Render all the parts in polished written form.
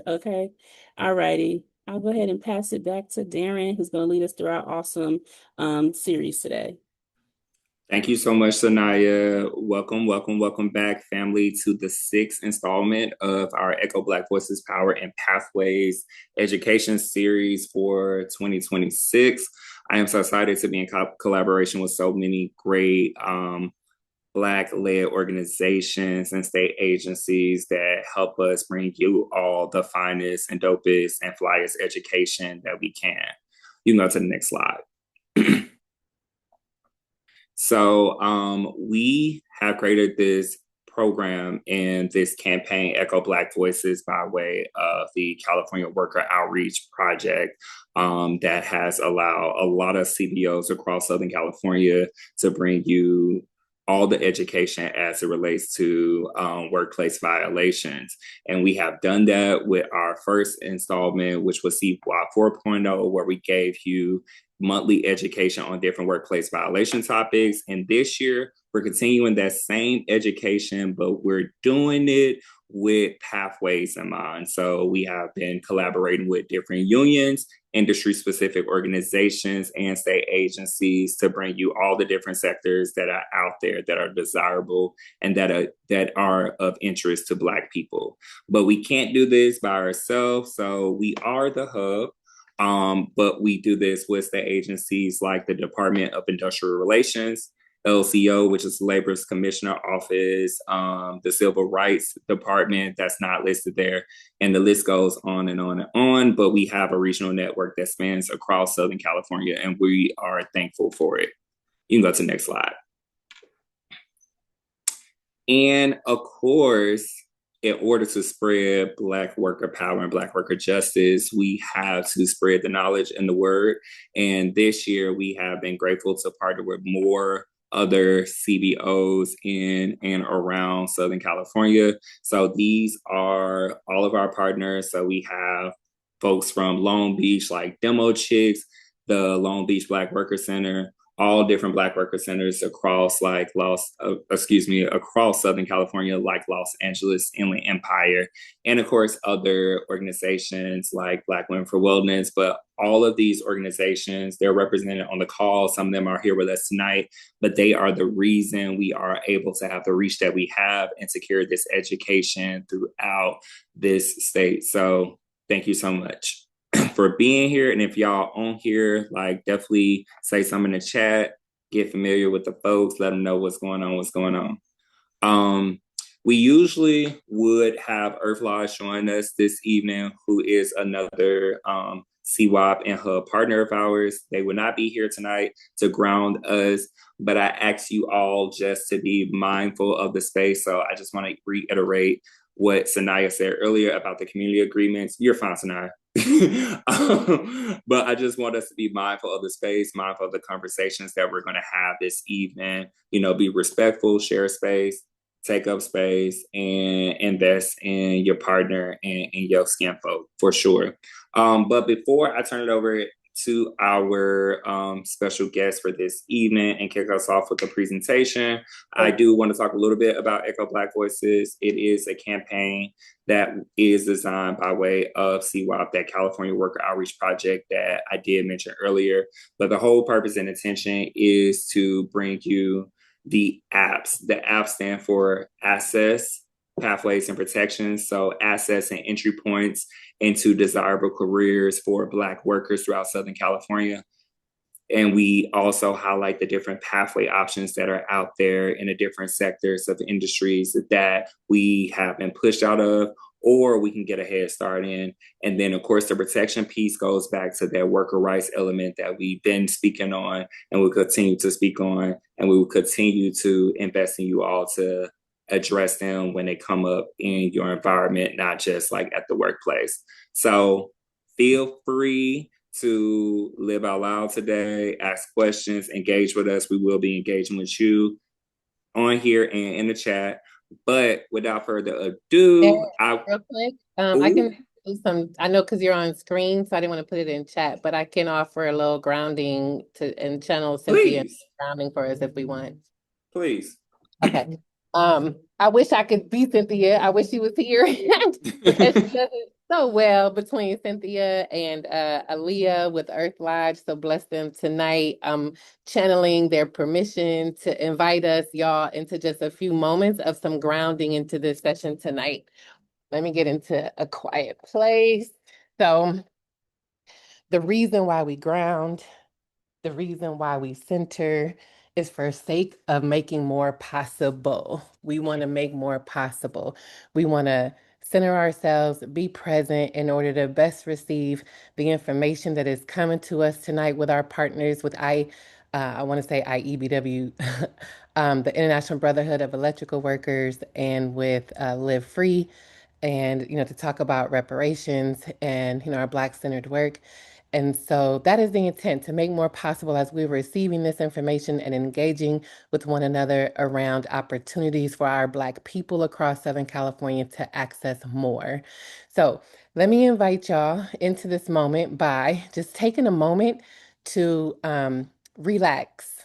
Okay. All righty. I'll go ahead and pass it back to Darren, who's going to lead us through our awesome series today. Thank you so much, Sanaya. Welcome back, family, to the sixth installment of our Echo Black Voices Power and Pathways education series for 2026. I am so excited to be in collaboration with so many great Black-led organizations and state agencies that help us bring you all the finest and dopest and flyest education that we can. You can go to the next slide. So we have created this program and this campaign, Echo Black Voices, by way of the California Worker Outreach Project, that has allowed a lot of CBOs across Southern California to bring you all the education as it relates to workplace violations. And we have done that with our first installment, which was CWAP 4.0, where we gave you monthly education on different workplace violation topics. And this year, we're continuing that same education, but we're doing it with pathways in mind. So we have been collaborating with different unions, industry specific organizations, and state agencies to bring you all the different sectors that are out there that are desirable and that are of interest to Black people. But we can't do this by ourselves. So we are the hub. But we do this with the agencies like the Department of Industrial Relations, LCO, which is the Labor's Commissioner Office, the Civil Rights Department that's not listed there, and the list goes on and on and on. But we have a regional network that spans across Southern California, and we are thankful for it. You can go to the next slide. And of course, in order to spread Black worker power and Black worker justice, we have to spread the knowledge and the word. And this year, we have been grateful to partner with more other CBOs in and around Southern California. So these are all of our partners. So we have folks from Long Beach, like Demo Chicks, the Long Beach Black Worker Center, all different Black worker centers across across Southern California, like Los Angeles, Inland Empire, and of course other organizations like Black Women for Wellness. But all of these organizations, they're represented on the call. Some of them are here with us tonight, but they are the reason we are able to have the reach that we have and secure this education throughout this state. So thank you so much for being here. And if y'all on here, like definitely say something in the chat, get familiar with the folks, let them know what's going on. We usually would have Earth Lodge join us this evening, who is another CWAP and Hub partner of ours. They would not be here tonight to ground us, but I ask you all just to be mindful of the space. So I just want to reiterate what Sanaya said earlier about the community agreements. You're fine, Sanaya. But I just want us to be mindful of the space, mindful of the conversations that we're going to have this evening. You know, be respectful, share space, take up space, and invest in your partner and your skin folk for sure. But before I turn it over to our special guest for this evening and kick us off with the presentation, I do want to talk a little bit about Echo Black Voices. It is a campaign that is designed by way of CWAP, that California Worker Outreach Project that I did mention earlier. But the whole purpose and intention is to bring you the apps. The apps stand for Access, Pathways, and Protections. So access and entry points into desirable careers for Black workers throughout Southern California. And we also highlight the different pathway options that are out there in the different sectors of industries that we have been pushed out of, or we can get a head start in. And then, of course, the protection piece goes back to that worker rights element that we've been speaking on and we'll continue to speak on. And we will continue to invest in you all to address them when they come up in your environment, not just like at the workplace. So feel free to live out loud today, ask questions, engage with us. We will be engaging with you on here and in the chat. But without further ado, real quick, I can do some. I know because you're on screen, so I didn't want to put it in chat, but I can offer a little grounding to and channel Cynthia grounding for us if we want. Please. Okay. I wish I could be Cynthia. I wish she was here. so well between Cynthia and Aaliyah with Earth Lodge. So bless them tonight. Channeling their permission to invite us, y'all, into just a few moments of some grounding into this session tonight. Let me get into a quiet place. So the reason why we ground, the reason why we center is for sake of making more possible. We want to make more possible. We want to center ourselves, be present in order to best receive the information that is coming to us tonight with our partners with I want to say IEBW, the International Brotherhood of Electrical Workers, and with Live Free, and to talk about reparations and our Black-centered work. And so that is the intent, to make more possible as we're receiving this information and engaging with one another around opportunities for our Black people across Southern California to access more. So let me invite y'all into this moment by just taking a moment to relax.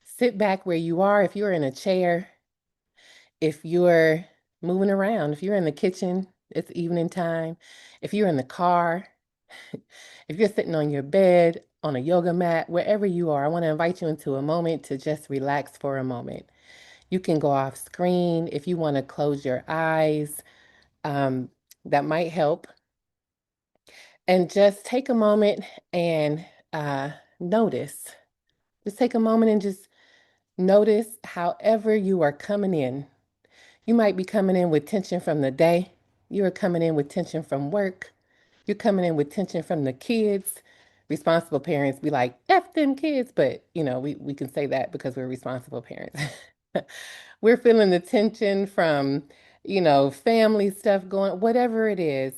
Sit back where you are. If you're in a chair, if you're moving around, if you're in the kitchen, it's evening time. If you're in the car, if you're sitting on your bed, on a yoga mat, wherever you are, I want to invite you into a moment to just relax for a moment. You can go off screen if you want to close your eyes. Um, that might help. And just take a moment and notice. Just take a moment and just notice however you are coming in. You might be coming in with tension from the day. You are coming in with tension from work. You're coming in with tension from the kids. Responsible parents be like, F them kids, but we can say that because we're responsible parents. We're feeling the tension from, family stuff going, whatever it is.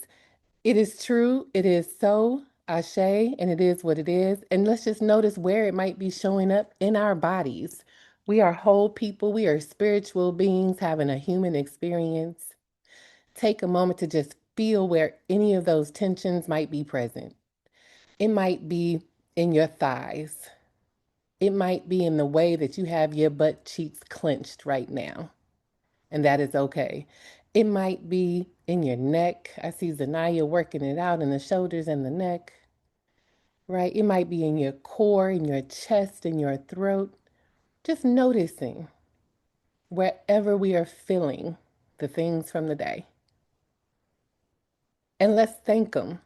It is true. It is so, ashe, and it is what it is. And let's just notice where it might be showing up in our bodies. We are whole people. We are spiritual beings having a human experience. Take a moment to just feel where any of those tensions might be present. It might be in your thighs. It might be in the way that you have your butt cheeks clenched right now, and that is okay. It might be in your neck. I see Zanaya working it out in the shoulders and the neck, right? It might be in your core, in your chest, in your throat. Just noticing wherever we are feeling the things from the day. And let's thank them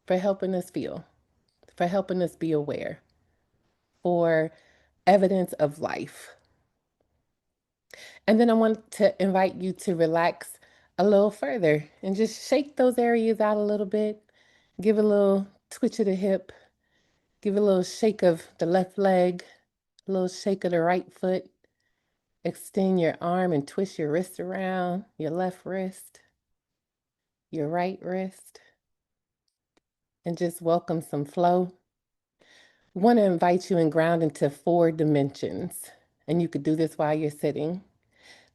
for helping us feel, for helping us be aware, for evidence of life. And then I want to invite you to relax a little further and just shake those areas out a little bit. Give a little twitch of the hip, give a little shake of the left leg, a little shake of the right foot. Extend your arm and twist your wrist around, your left wrist, your right wrist, and just welcome some flow. I want to invite you and ground into 4 dimensions. And you could do this while you're sitting.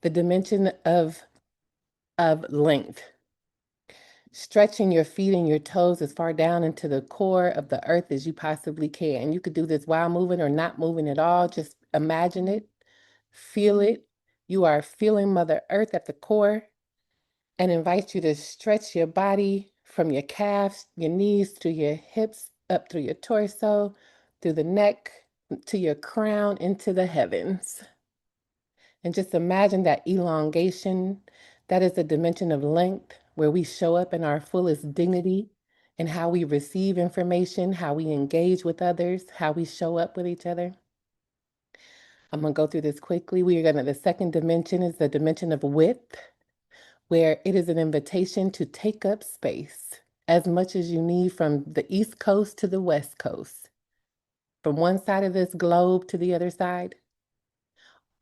The dimension of length, stretching your feet and your toes as far down into the core of the earth as you possibly can. You could do this while moving or not moving at all. Just imagine it, feel it. You are feeling Mother Earth at the core, and invite you to stretch your body from your calves, your knees to your hips, up through your torso, through the neck, to your crown, into the heavens. And just imagine that elongation. That is a dimension of length where we show up in our fullest dignity and how we receive information, how we engage with others, how we show up with each other. I'm going to go through this quickly. The second dimension is the dimension of width, where it is an invitation to take up space as much as you need from the East Coast to the West Coast, from one side of this globe to the other side,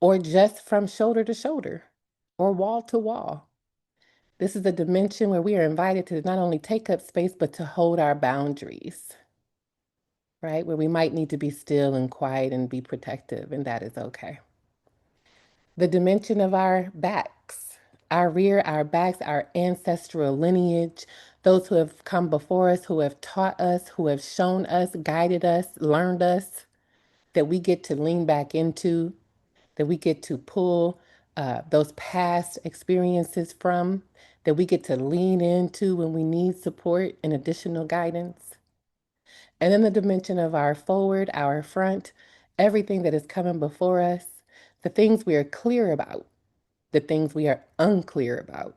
or just from shoulder to shoulder or wall to wall. This is a dimension where we are invited to not only take up space, but to hold our boundaries, right? Where we might need to be still and quiet and be protective, and that is okay. The dimension of our backs, our rear, our backs, our ancestral lineage, those who have come before us, who have taught us, who have shown us, guided us, learned us, that we get to lean back into, that we get to pull those past experiences from, that we get to lean into when we need support and additional guidance. And then the dimension of our forward, our front, everything that is coming before us, the things we are clear about, the things we are unclear about,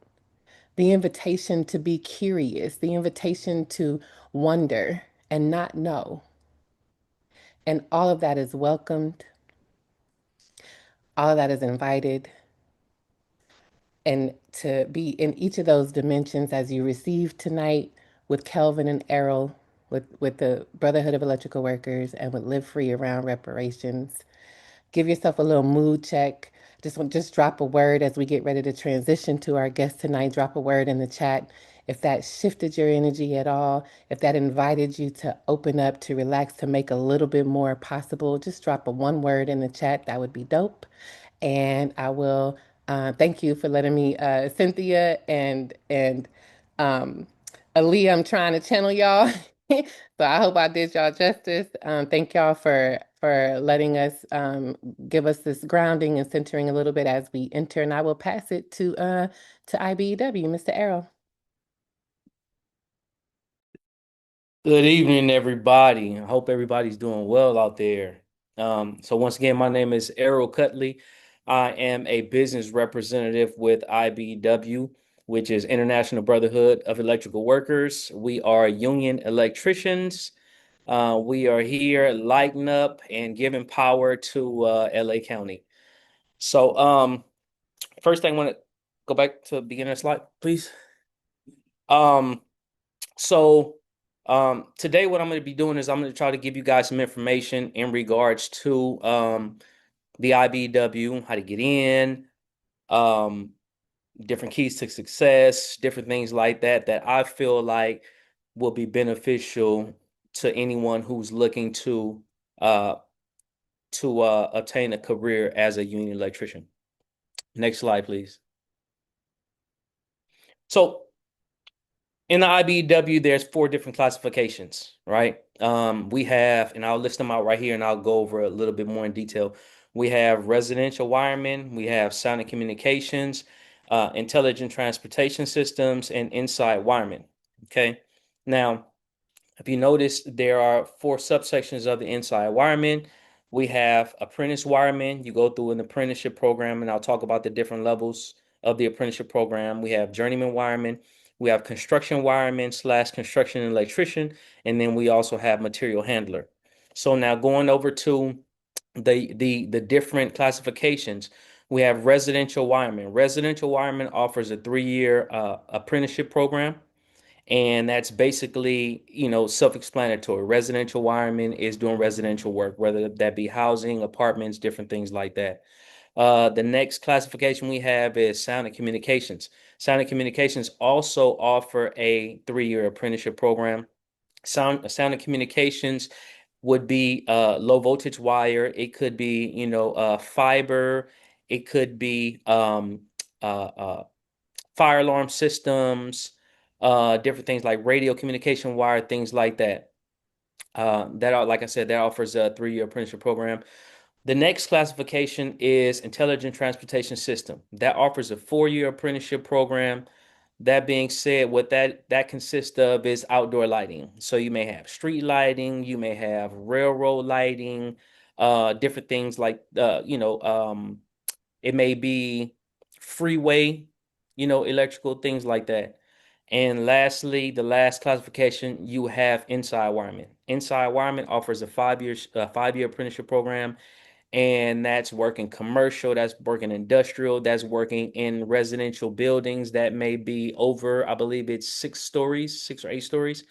the invitation to be curious, the invitation to wonder and not know. And all of that is welcomed, all of that is invited. And to be in each of those dimensions as you receive tonight with Kelvin and Errol, with the Brotherhood of Electrical Workers, and with Live Free around reparations. Give yourself a little mood check. Just drop a word as we get ready to transition to our guest tonight. Drop a word in the chat. If that shifted your energy at all, if that invited you to open up, to relax, to make a little bit more possible, just drop a one word in the chat. That would be dope. And I will thank you for letting me, Cynthia and um, Aaliyah. I'm trying to channel y'all, so I hope I did y'all justice. Thank y'all for letting us give us this grounding and centering a little bit as we enter. And I will pass it to IBEW, Mr. Errol. Good evening, everybody. I hope everybody's doing well out there. So once again, my name is Errol Cutley. I am a business representative with IBEW, which is International Brotherhood of Electrical Workers. We are union electricians. We are here lighting up and giving power to LA County. So first thing I want to go back to the beginner slide, please. Um, So today what I'm going to be doing is I'm going to try to give you guys some information in regards to the IBEW, how to get in, um, different keys to success, different things like that that I feel like will be beneficial to anyone who's looking uh, to obtain a career as a union electrician. Next slide, please. So in the IBEW, there's four different classifications, right? We have, and I'll list them out right here, and I'll go over a little bit more in detail. We have residential wiremen, we have sound and communications, intelligent transportation systems, and inside wiremen. Okay. Now, if you notice, there are four subsections of the inside wiremen. We have apprentice wiremen. You go through an apprenticeship program, and I'll talk about the different levels of the apprenticeship program. We have journeyman wiremen. We have construction wireman / construction electrician, and then we also have material handler. So now going over to the different classifications, we have residential wireman. Residential wireman offers a 3-year apprenticeship program. And that's basically, self-explanatory. Residential wireman is doing residential work, whether that be housing, apartments, different things like that. The next classification we have is sound and communications. Sound and communications also offer a 3-year apprenticeship program. Sound and communications would be low voltage wire. It could be, fiber. It could be fire alarm systems, different things like radio communication wire, things like that. Like I said, that offers a 3-year apprenticeship program. The next classification is intelligent transportation system. That offers a 4-year apprenticeship program. That being said, what that consists of is outdoor lighting. So you may have street lighting, you may have railroad lighting, different things like it may be freeway, electrical things like that. And lastly, the last classification, you have inside wireman. Inside wireman offers a 5-year apprenticeship program, and that's working commercial, that's working industrial, that's working in residential buildings that may be over, I believe it's 6 stories, 6 or 8 stories.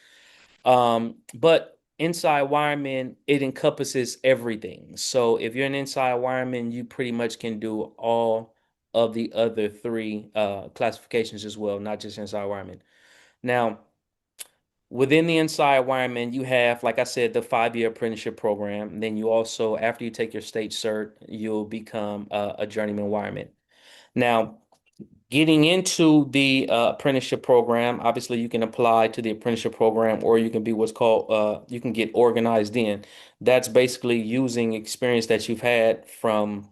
But inside wireman, it encompasses everything. So if you're an inside wireman, you pretty much can do all of the other three classifications as well, not just inside wireman. Now, within the inside wireman, you have, like I said, the 5-year apprenticeship program. Then you also, after you take your state cert, you'll become a journeyman wireman. Now, getting into the apprenticeship program, obviously you can apply to the apprenticeship program, or you can be what's called, you can get organized in. That's basically using experience that you've had from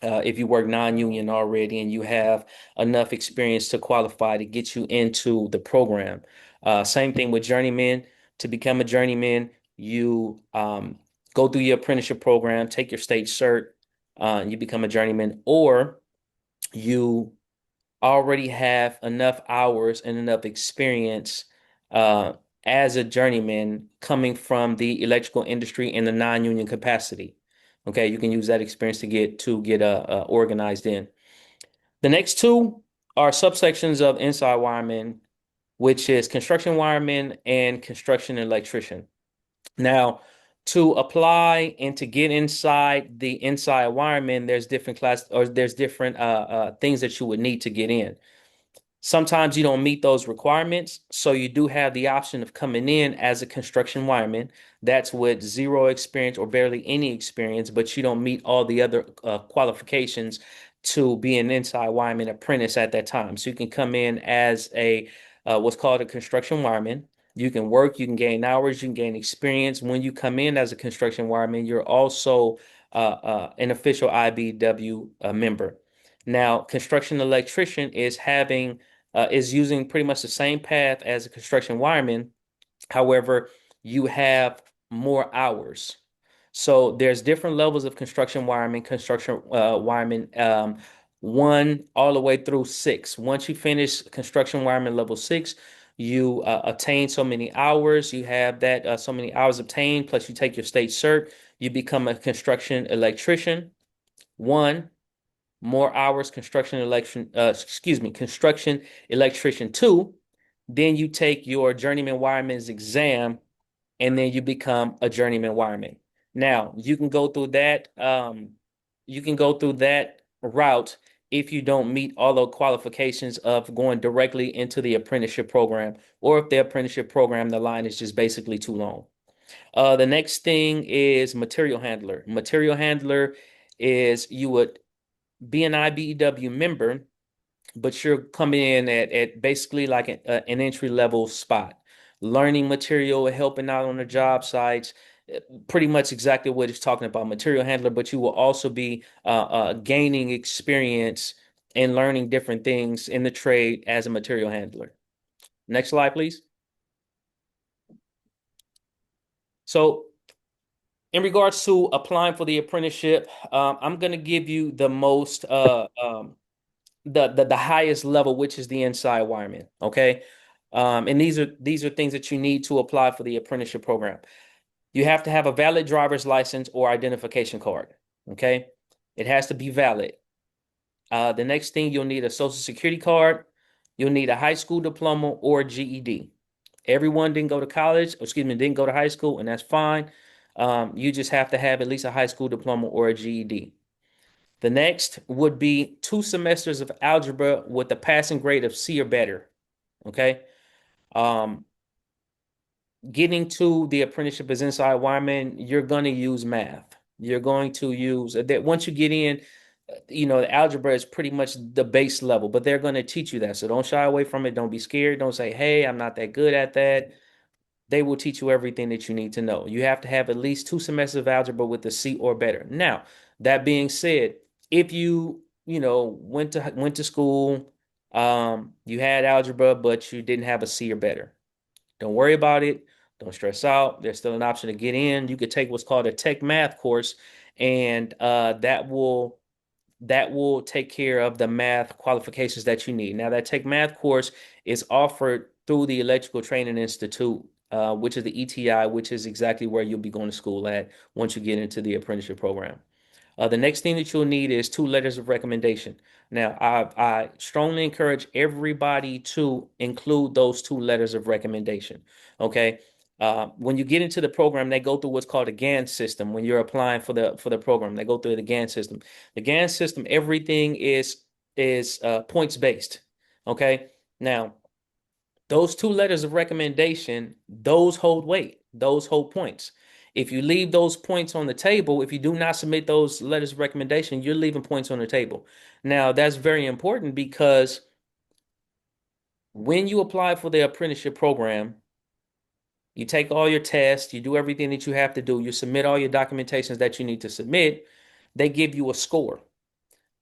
if you work non-union already and you have enough experience to qualify to get you into the program. Same thing with journeyman. To become a journeyman, you go through your apprenticeship program, take your state cert, you become a journeyman, or you already have enough hours and enough experience uh, as a journeyman coming from the electrical industry in the non-union capacity. Okay, you can use that experience to get organized in. The next two are subsections of inside wireman, which is construction wireman and construction electrician. Now, to apply and to get inside the inside wireman, there's different class or there's different things that you would need to get in. Sometimes you don't meet those requirements, so you do have the option of coming in as a construction wireman. That's with zero experience or barely any experience, but you don't meet all the other qualifications to be an inside wireman apprentice at that time. So you can come in as a what's called a construction wireman. You can work, you can gain hours, you can gain experience. When you come in as a construction wireman, you're also an official IBEW member. Now, construction electrician is using pretty much the same path as a construction wireman. However, you have more hours. So there's different levels of construction wireman, one all the way through six. Once you finish construction wireman level six, you attain so many hours. You have that so many hours obtained, plus you take your state cert. You become a construction electrician. One, more hours construction electrician two. Then you take your journeyman wireman's exam, and then you become a journeyman wireman. Now you can go through that route if you don't meet all the qualifications of going directly into the apprenticeship program, or if the apprenticeship program, the line is just basically too long. The next thing is material handler. Material handler is you would be an IBEW member, but you're coming in at basically like an entry level spot, learning material, helping out on the job sites, pretty much exactly what it's talking about, material handler. But you will also be gaining experience and learning different things in the trade as a material handler. Next slide, please. So, in regards to applying for the apprenticeship, I'm going to give you the most the highest level, which is the inside wireman. Okay. And these are things that you need to apply for the apprenticeship program. You have to have a valid driver's license or identification card. Okay. It has to be valid. The next thing, you'll need a social security card. You'll need a high school diploma or GED. Everyone didn't go to college, excuse me, didn't go to high school, and that's fine. You just have to have at least a high school diploma or a GED. The next would be 2 semesters of algebra with a passing grade of C or better. Okay. Um, Getting to the apprenticeship as inside wireman, you're going to use math. You're going to use that once you get in, the algebra is pretty much the base level, but they're going to teach you that. So don't shy away from it. Don't be scared. Don't say, hey, I'm not that good at that. They will teach you everything that you need to know. You have to have at least 2 semesters of algebra with a C or better. Now, that being said, if went to school, you had algebra, but you didn't have a C or better, don't worry about it. Don't stress out. There's still an option to get in. You could take what's called a tech math course, and that will take care of the math qualifications that you need. Now, that Tech Math course is offered through the Electrical Training Institute, which is the ETI, which is exactly where you'll be going to school at once you get into the apprenticeship program. The next thing that you'll need is 2 letters of recommendation. Now, I strongly encourage everybody to include those 2 letters of recommendation. Okay. When you get into the program, they go through what's called a GAN system. When you're applying for the program, they go through the GAN system. The GAN system, everything is points based. Okay. Now, those 2 letters of recommendation, those hold weight, those hold points. If you leave those points on the table, if you do not submit those letters of recommendation, you're leaving points on the table. Now, that's very important because when you apply for the apprenticeship program, you take all your tests, you do everything that you have to do, you submit all your documentations that you need to submit, they give you a score.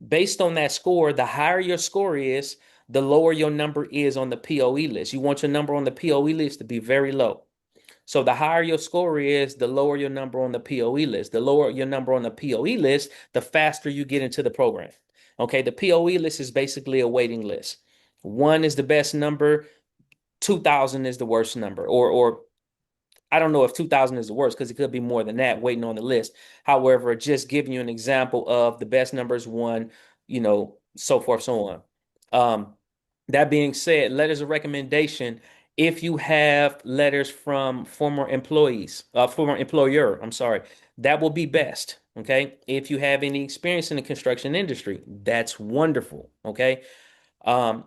Based on that score, the higher your score is, the lower your number is on the POE list. You want your number on the POE list to be very low. So the higher your score is, the lower your number on the POE list. The lower your number on the POE list, the faster you get into the program. Okay, the POE list is basically a waiting list. 1 is the best number, 2,000 is the worst number, or I don't know if 2,000 is the worst because it could be more than that waiting on the list. However, just giving you an example of the best numbers 1, so forth, so on. Um, that being said, letters of recommendation, if you have letters from former employees, former employer, I'm sorry, that will be best. Okay. If you have any experience in the construction industry, that's wonderful. Okay. Um,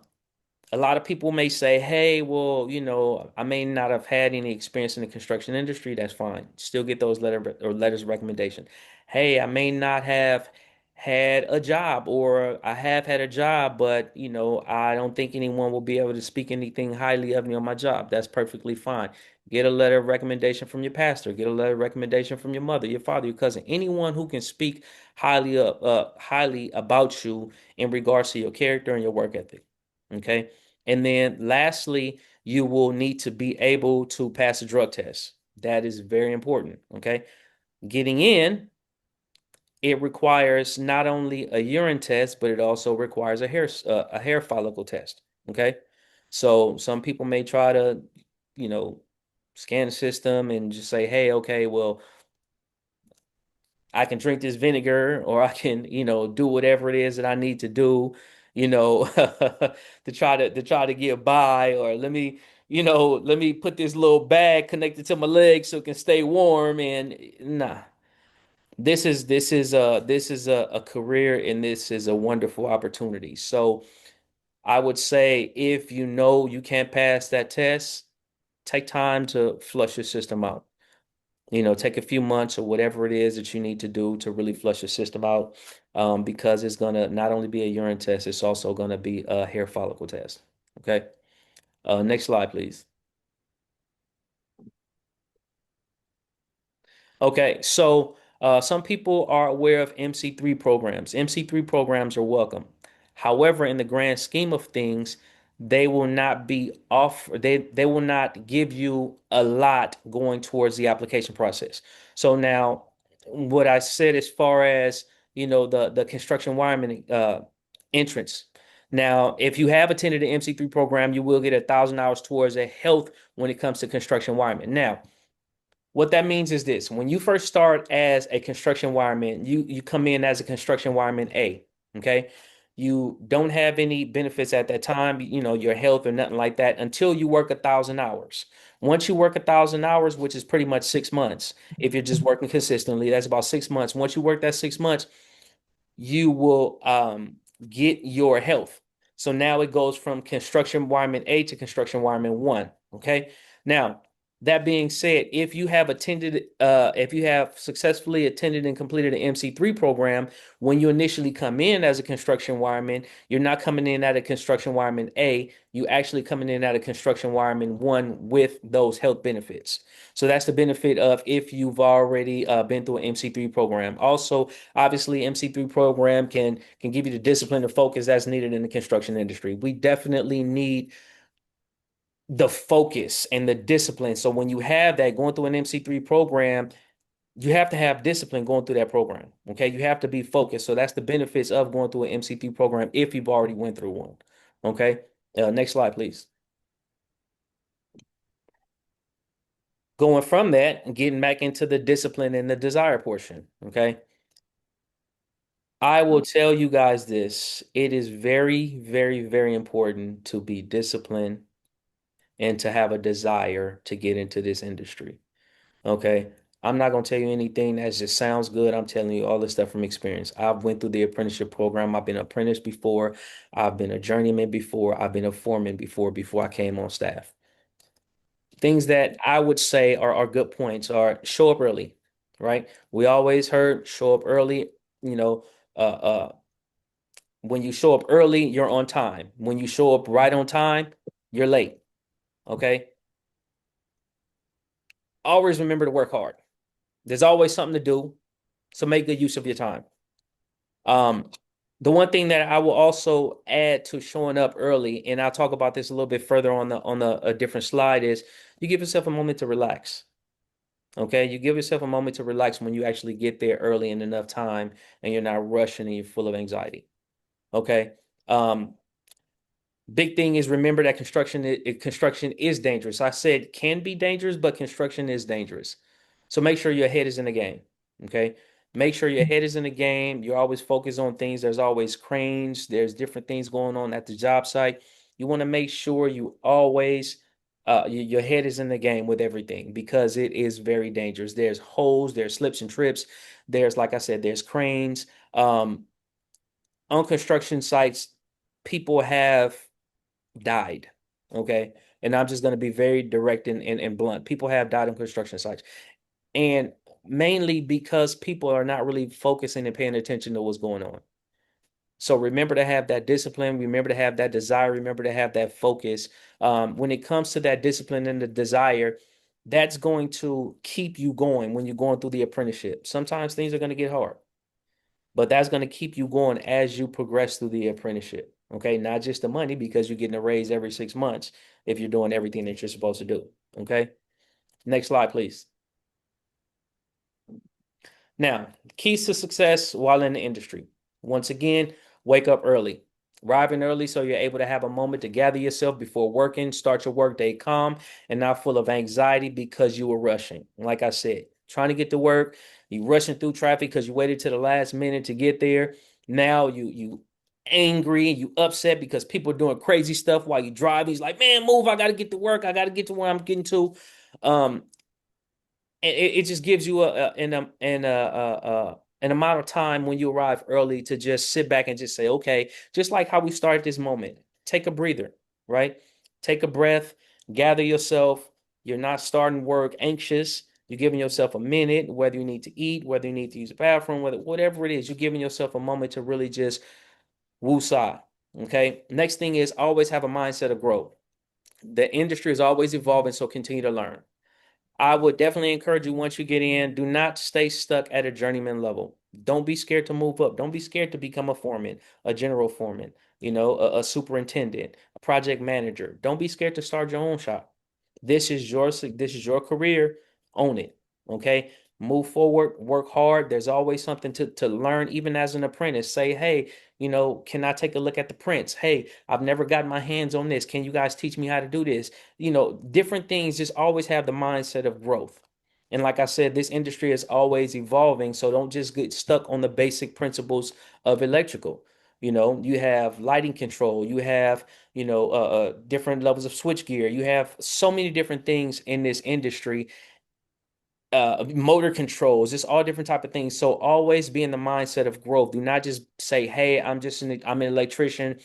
a lot of people may say, hey, well, I may not have had any experience in the construction industry. That's fine. Still get those letters of recommendation. Hey, I may not have had a job, or I have had a job, but I don't think anyone will be able to speak anything highly of me on my job. That's perfectly fine. Get a letter of recommendation from your pastor. Get a letter of recommendation from your mother, your father, your cousin, anyone who can speak highly about you in regards to your character and your work ethic. Okay. And then lastly, you will need to be able to pass a drug test. That is very important. Okay. Getting in, it requires not only a urine test, but it also requires a hair follicle test. Okay. So some people may try to, you know, scan the system and just say, hey, okay, well, I can drink this vinegar, or I can, do whatever it is that I need to do, to try to get by, or let me put this little bag connected to my leg so it can stay warm. And nah, this is a career, and this is a wonderful opportunity. So I would say, if you know you can't pass that test, take time to flush your system out. Take a few months or whatever it is that you need to do to really flush your system out, because it's going to not only be a urine test, it's also going to be a hair follicle test. Okay. Next slide, please. Okay, so some people are aware of MC3 programs. MC3 programs are welcome. However, in the grand scheme of things, they will not be off, they will not give you a lot going towards the application process. So now, what I said as far as, the construction wireman entrance. Now, if you have attended the MC3 program, you will get 1,000 hours towards a health when it comes to construction wireman. Now, what that means is this: when you first start as a construction wireman, you come in as a construction wireman A, okay? You don't have any benefits at that time, your health or nothing like that, until you work 1,000 hours. Once you work 1,000 hours, which is pretty much 6 months, if you're just working consistently, that's about 6 months. Once you work that 6 months, you will get your health. So now it goes from construction wireman A to construction wireman 1. Okay. Now, that being said, if you have successfully attended and completed an MC3 program, when you initially come in as a construction wireman, you're not coming in at a construction wireman A, you actually coming in at a construction wireman 1 with those health benefits. So that's the benefit of if you've already been through an MC3 program. Also, obviously, MC3 program can give you the discipline and focus that's needed in the construction industry. We definitely need the focus and the discipline. So when you have that going through an MC3 program, you have to have discipline going through that program. Okay, you have to be focused. So that's the benefits of going through an MC3 program if you've already went through one. Okay, next slide, please. Going from that and getting back into the discipline and the desire portion. Okay. I will tell you guys this. It is very, very, very important to be disciplined and to have a desire to get into this industry. Okay. I'm not going to tell you anything that just sounds good. I'm telling you all this stuff from experience. I've went through the apprenticeship program. I've been an apprentice before. I've been a journeyman before. I've been a foreman before I came on staff. Things that I would say are good points are: show up early, right? We always heard show up early, you know, when you show up early, you're on time. When you show up right on time, you're late. Okay. Always remember to work hard. There's always something to do. So make good use of your time. Um, The one thing that I will also add to showing up early, and I'll talk about this a little bit further on a different slide, is you give yourself a moment to relax. Okay, you give yourself a moment to relax when you actually get there early in enough time and you're not rushing and you're full of anxiety. Okay. Um, Big thing is remember that construction is dangerous. I said can be dangerous, but construction is dangerous. So make sure your head is in the game. Okay. Make sure your head is in the game. You're always focused on things. There's always cranes. There's different things going on at the job site. You want to make sure you always your head is in the game with everything because it is very dangerous. There's holes, there's slips and trips. There's, like I said, there's cranes. On construction sites, people have died. Okay. And I'm just going to be very direct and blunt. People have died on construction sites. And mainly because people are not really focusing and paying attention to what's going on. So remember to have that discipline. Remember to have that desire. Remember to have that focus. When it comes to that discipline and the desire, that's going to keep you going when you're going through the apprenticeship. Sometimes things are going to get hard, but that's going to keep you going as you progress through the apprenticeship. Okay, not just the money because you're getting a raise every 6 months if you're doing everything that you're supposed to do. Okay, next slide, please. Now, keys to success while in the industry. Once again, wake up early. Arriving early so you're able to have a moment to gather yourself before working, start your workday calm and not full of anxiety because you were rushing. Like I said, trying to get to work, you rushing through traffic because you waited to the last minute to get there. Now you angry and you upset because people are doing crazy stuff while you drive. He's like, man, move, I gotta get to work, I gotta get to where I'm getting to. Um, it just gives you an amount of time when you arrive early to just sit back and just say, okay, just like how we started this moment, take a breather, right? Take a breath, gather yourself. You're not starting work anxious. You're giving yourself a minute, whether you need to eat, whether you need to use the bathroom, whatever it is, you're giving yourself a moment to really just woosah. Okay. Next thing is always have a mindset of growth. The industry is always evolving, so continue to learn. I would definitely encourage you once you get in, do not stay stuck at a journeyman level. Don't be scared to move up. Don't be scared to become a foreman, a general foreman, a superintendent, a project manager. Don't be scared to start your own shop. This is your career. Own it. Okay. Move forward, work hard. There's always something to learn, even as an apprentice. Say, hey, can I take a look at the prints? Hey, I've never gotten my hands on this. Can you guys teach me how to do this? Different things. Just always have the mindset of growth. And like I said, this industry is always evolving. So don't just get stuck on the basic principles of electrical. You have lighting control, you have, different levels of switch gear. You have so many different things in this industry, motor controls, just all different type of things. So always be in the mindset of growth. Do not just say, hey, I'm an electrician.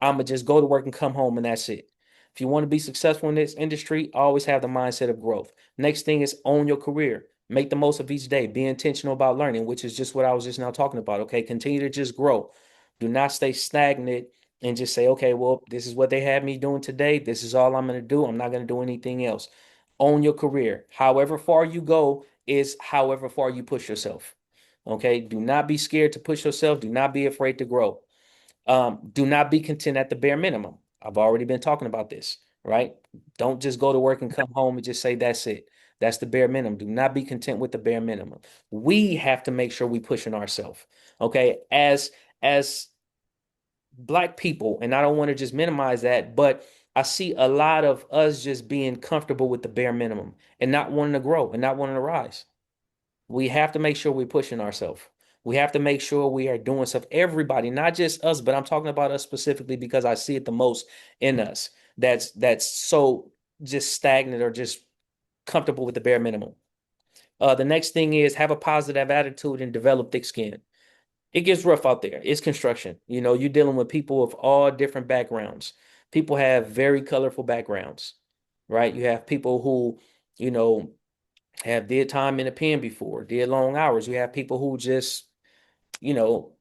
I'm gonna just go to work and come home and that's it. If you want to be successful in this industry, always have the mindset of growth. Next thing is own your career. Make the most of each day. Be intentional about learning, which is just what I was just now talking about. Okay, continue to just grow. Do not stay stagnant and just say, okay, well, this is what they had me doing today. This is all I'm going to do. I'm not going to do anything else. Own your career. However far you go is however far you push yourself. Okay, do not be scared to push yourself. Do not be afraid to grow. Do not be content at the bare minimum. I've already been talking about this, right? Don't just go to work and come home and just say that's it. That's the bare minimum. Do not be content with the bare minimum. We have to make sure we pushing ourselves. Okay. As Black people, and I don't want to just minimize that, but I see a lot of us just being comfortable with the bare minimum and not wanting to grow and not wanting to rise. We have to make sure we're pushing ourselves. We have to make sure we are doing stuff. Everybody, not just us, but I'm talking about us specifically because I see it the most in us. That's so just stagnant or just comfortable with the bare minimum. The next thing is have a positive attitude and develop thick skin. It gets rough out there. It's construction. You're dealing with people of all different backgrounds. People have very colorful backgrounds, right? You have people who, you know, have did time in a pen before, did long hours. You have people who you know,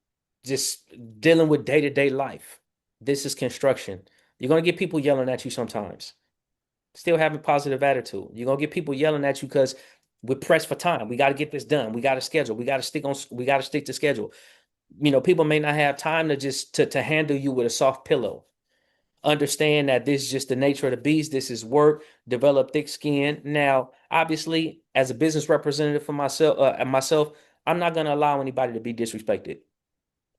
just dealing with day-to-day life. This is construction. You're gonna get people yelling at you sometimes. Still have a positive attitude. You're gonna get people yelling at you because we're pressed for time. We got to get this done. We got to schedule. We got to stick to schedule. People may not have time to just to handle you with a soft pillow. Understand that this is just the nature of the beast. This is work. Develop thick skin. Now, obviously, as a business representative for myself, I'm not going to allow anybody to be disrespected.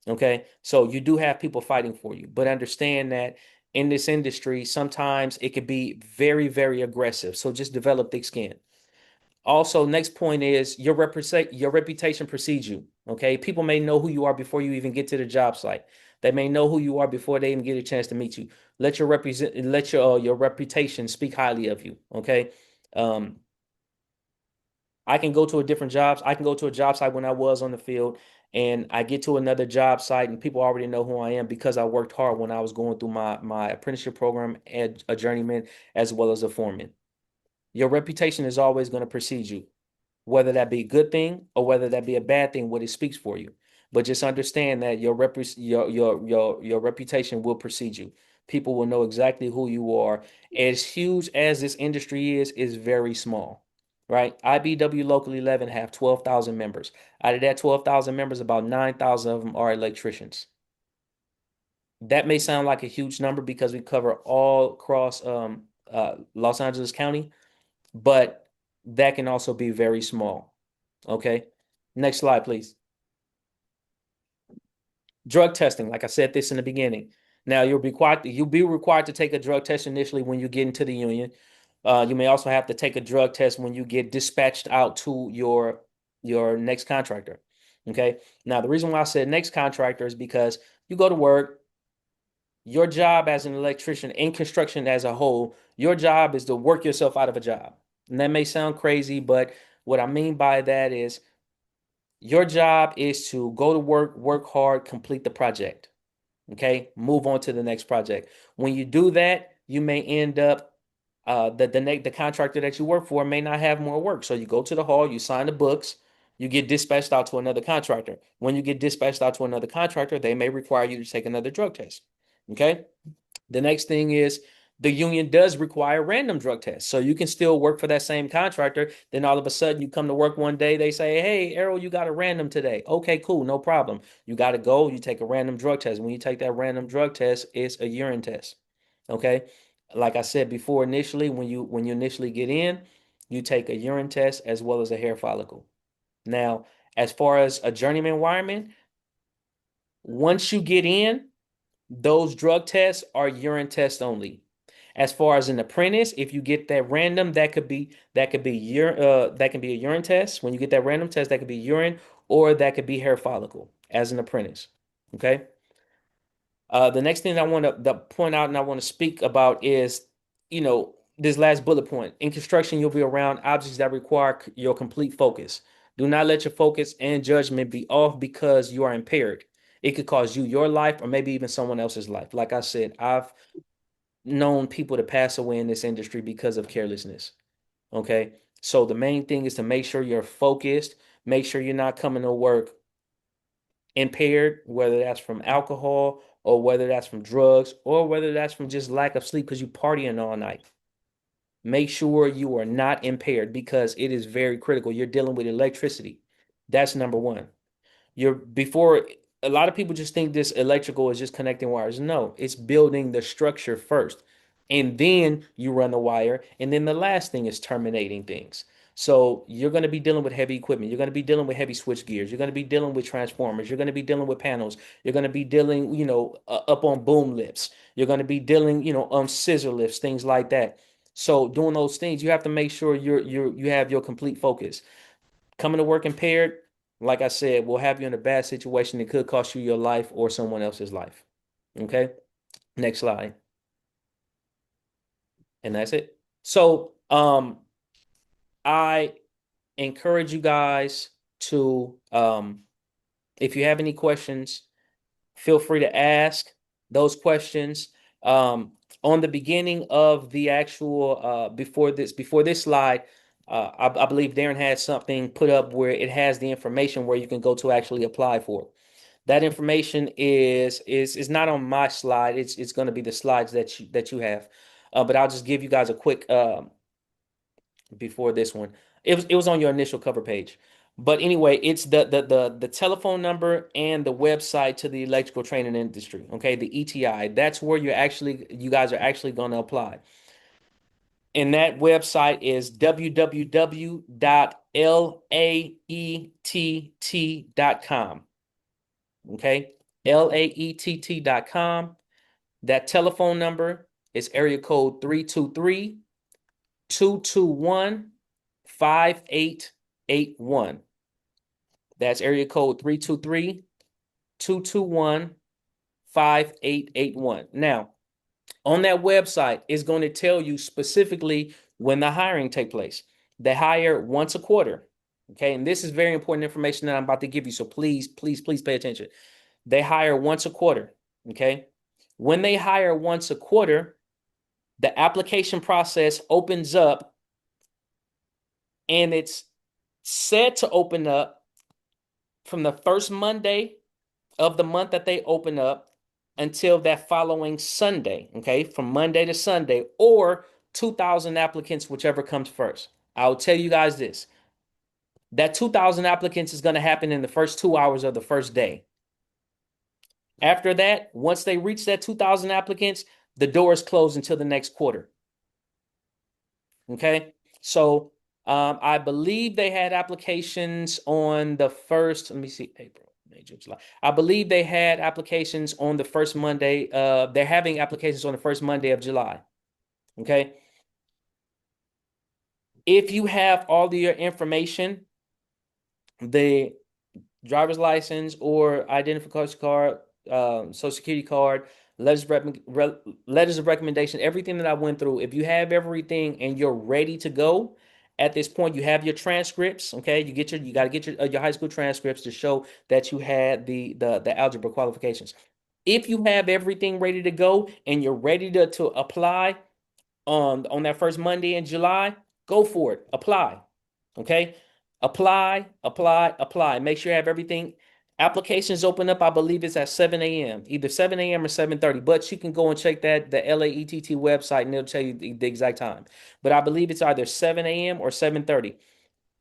Okay, so you do have people fighting for you, but understand that in this industry, sometimes it could be very, very aggressive. So just develop thick skin. Also, next point is your reputation precedes you. Okay, people may know who you are before you even get to the job site. They may know who you are before they even get a chance to meet you. Let your reputation speak highly of you. Okay, um, I can go to a different jobs. I can go to a job site when I was on the field, and I get to another job site, and people already know who I am because I worked hard when I was going through my apprenticeship program and a journeyman as well as a foreman. Your reputation is always going to precede you, whether that be a good thing or whether that be a bad thing, what it speaks for you. But just understand that your reputation will precede you. People will know exactly who you are. As huge as this industry is very small, right? IBEW Local 11 have 12,000 members. Out of that 12,000 members, about 9,000 of them are electricians. That may sound like a huge number because we cover all across Los Angeles County, but that can also be very small. Okay. Next slide, please. Drug testing. Like I said this in the beginning. Now you'll be required to take a drug test initially when you get into the union. You may also have to take a drug test when you get dispatched out to your next contractor. Okay. Now the reason why I said next contractor is because you go to work, your job as an electrician in construction as a whole, your job is to work yourself out of a job. And that may sound crazy, but what I mean by that is your job is to go to work, work hard, complete the project. Okay, move on to the next project. When you do that, you may end up the contractor that you work for may not have more work. So you go to the hall, you sign the books, you get dispatched out to another contractor. When you get dispatched out to another contractor, they may require you to take another drug test. Okay. The next thing is the union does require random drug tests. So you can still work for that same contractor. Then all of a sudden you come to work one day, they say, hey, Errol, you got a random today. Okay, cool, no problem. You got to go, you take a random drug test. When you take that random drug test, it's a urine test. Okay. Like I said before, initially, when you initially get in, you take a urine test as well as a hair follicle. Now, as far as a journeyman wireman, once you get in, those drug tests are urine tests only. As far as an apprentice, if you get that random, that could be urine that can be a urine test. When you get that random test, that could be urine or that could be hair follicle as an apprentice. Okay. The next thing I want to point out and I want to speak about is, this last bullet point. In construction, you'll be around objects that require your complete focus. Do not let your focus and judgment be off because you are impaired. It could cause you your life or maybe even someone else's life. Like I said, I've known people to pass away in this industry because of carelessness. Okay. So the main thing is to make sure you're focused, make sure you're not coming to work impaired, whether that's from alcohol or whether that's from drugs or whether that's from just lack of sleep because you partying all night. Make sure you are not impaired because it is very critical. You're dealing with electricity. That's number one. You're before A lot of people just think this electrical is just connecting wires. No, it's building the structure first. And then you run the wire. And then the last thing is terminating things. So you're going to be dealing with heavy equipment. You're going to be dealing with heavy switch gears. You're going to be dealing with transformers. You're going to be dealing with panels. You're going to be dealing, up on boom lifts. You're going to be dealing, on scissor lifts, things like that. So doing those things, you have to make sure you have your complete focus. Coming to work impaired, like I said, will have you in a bad situation. It could cost you your life or someone else's life. Okay. Next slide. And that's it. So, I encourage you guys to, if you have any questions, feel free to ask those questions. On the beginning of the actual, before this slide, I believe Darren had something put up where it has the information where you can go to actually apply for. That information is not on my slide. It's going to be the slides that you have. But I'll just give you guys a quick before this one. It was on your initial cover page. But anyway, it's the telephone number and the website to the electrical training industry. Okay, the ETI. That's where you guys are actually going to apply. And that website is www.laett.com. Okay, laett.com. That telephone number is area code 323-221-5881. That's area code 323-221-5881. Now, on that website is going to tell you specifically when the hiring take place. They hire once a quarter. Okay, and this is very important information that I'm about to give you. So please, please, please pay attention. They hire once a quarter. Okay. When they hire once a quarter, the application process opens up, and it's set to open up from the first Monday of the month that they open up until that following Sunday. Okay. From Monday to Sunday, or 2,000 applicants, whichever comes first. I'll tell you guys this. That 2,000 applicants is going to happen in the first 2 hours of the first day. After that, once they reach that 2,000 applicants, the door is closed until the next quarter. Okay, so I believe they had applications on the first, let me see, April, May, June, July. I believe they had applications on the first Monday. They're having applications on the first Monday of July. Okay. If you have all of your information, the driver's license or identification card, social security card, letters of recommendation, everything that I went through. If you have everything and you're ready to go at this point, you have your transcripts. Okay, you got to get your high school transcripts to show that you had the algebra qualifications. If you have everything ready to go and you're ready to apply on that first Monday in July, go for it. Apply. Okay. Apply, apply, apply. Make sure you have everything. Applications open up, I believe it's at 7 a.m., either 7 a.m. or 7:30. But you can go and check the LAETT website and it'll tell you the exact time. But I believe it's either 7 a.m. or 7:30.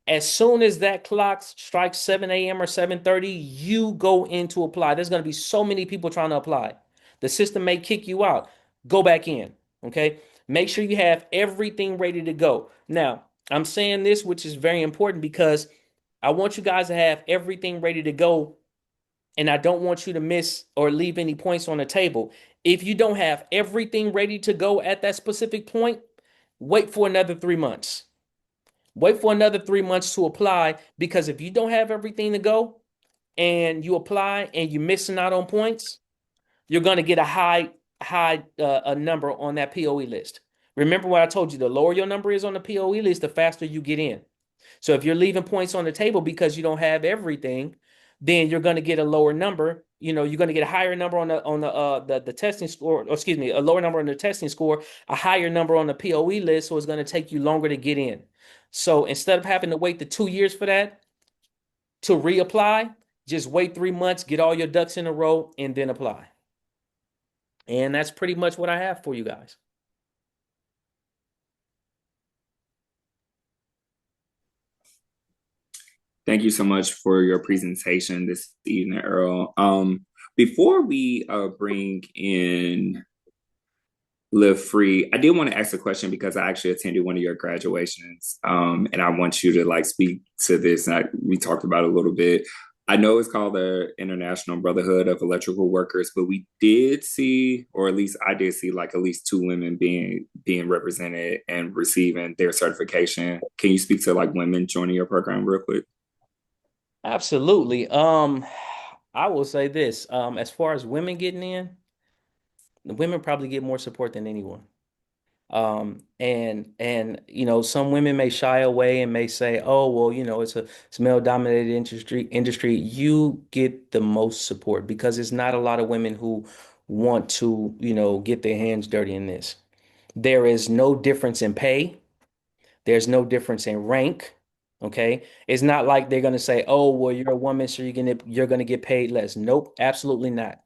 As soon as that clock strikes 7 a.m. or 7:30, you go in to apply. There's going to be so many people trying to apply. The system may kick you out. Go back in. Okay. Make sure you have everything ready to go. Now, I'm saying this, which is very important because I want you guys to have everything ready to go, and I don't want you to miss or leave any points on the table. If you don't have everything ready to go at that specific point, wait for another 3 months. Wait for another 3 months to apply, because if you don't have everything to go and you apply and you're missing out on points, you're going to get a high a number on that POE list. Remember what I told you, the lower your number is on the POE list, the faster you get in. So if you're leaving points on the table because you don't have everything, then you're going to get a lower number. You're going to get a higher number on the testing score, or excuse me, a lower number on the testing score, a higher number on the POE list. So it's going to take you longer to get in. So instead of having to wait the 2 years for that to reapply, just wait 3 months, get all your ducks in a row, and then apply. And that's pretty much what I have for you guys. Thank you so much for your presentation this evening, Earl. Before we bring in Live Free, I did want to ask a question because I actually attended one of your graduations, and I want you to speak to this. We talked about it a little bit. I know it's called the International Brotherhood of Electrical Workers, but we did see, or at least I did see, at least two women being represented and receiving their certification. Can you speak to women joining your program real quick? Absolutely. I will say this. As far as women getting in, the women probably get more support than anyone. And some women may shy away and may say, "Oh, well, it's male dominated industry." You get the most support because it's not a lot of women who want to, get their hands dirty in this. There is no difference in pay. There's no difference in rank. Okay. It's not like they're gonna say, "Oh, well, you're a woman, so you're gonna get paid less." Nope, absolutely not.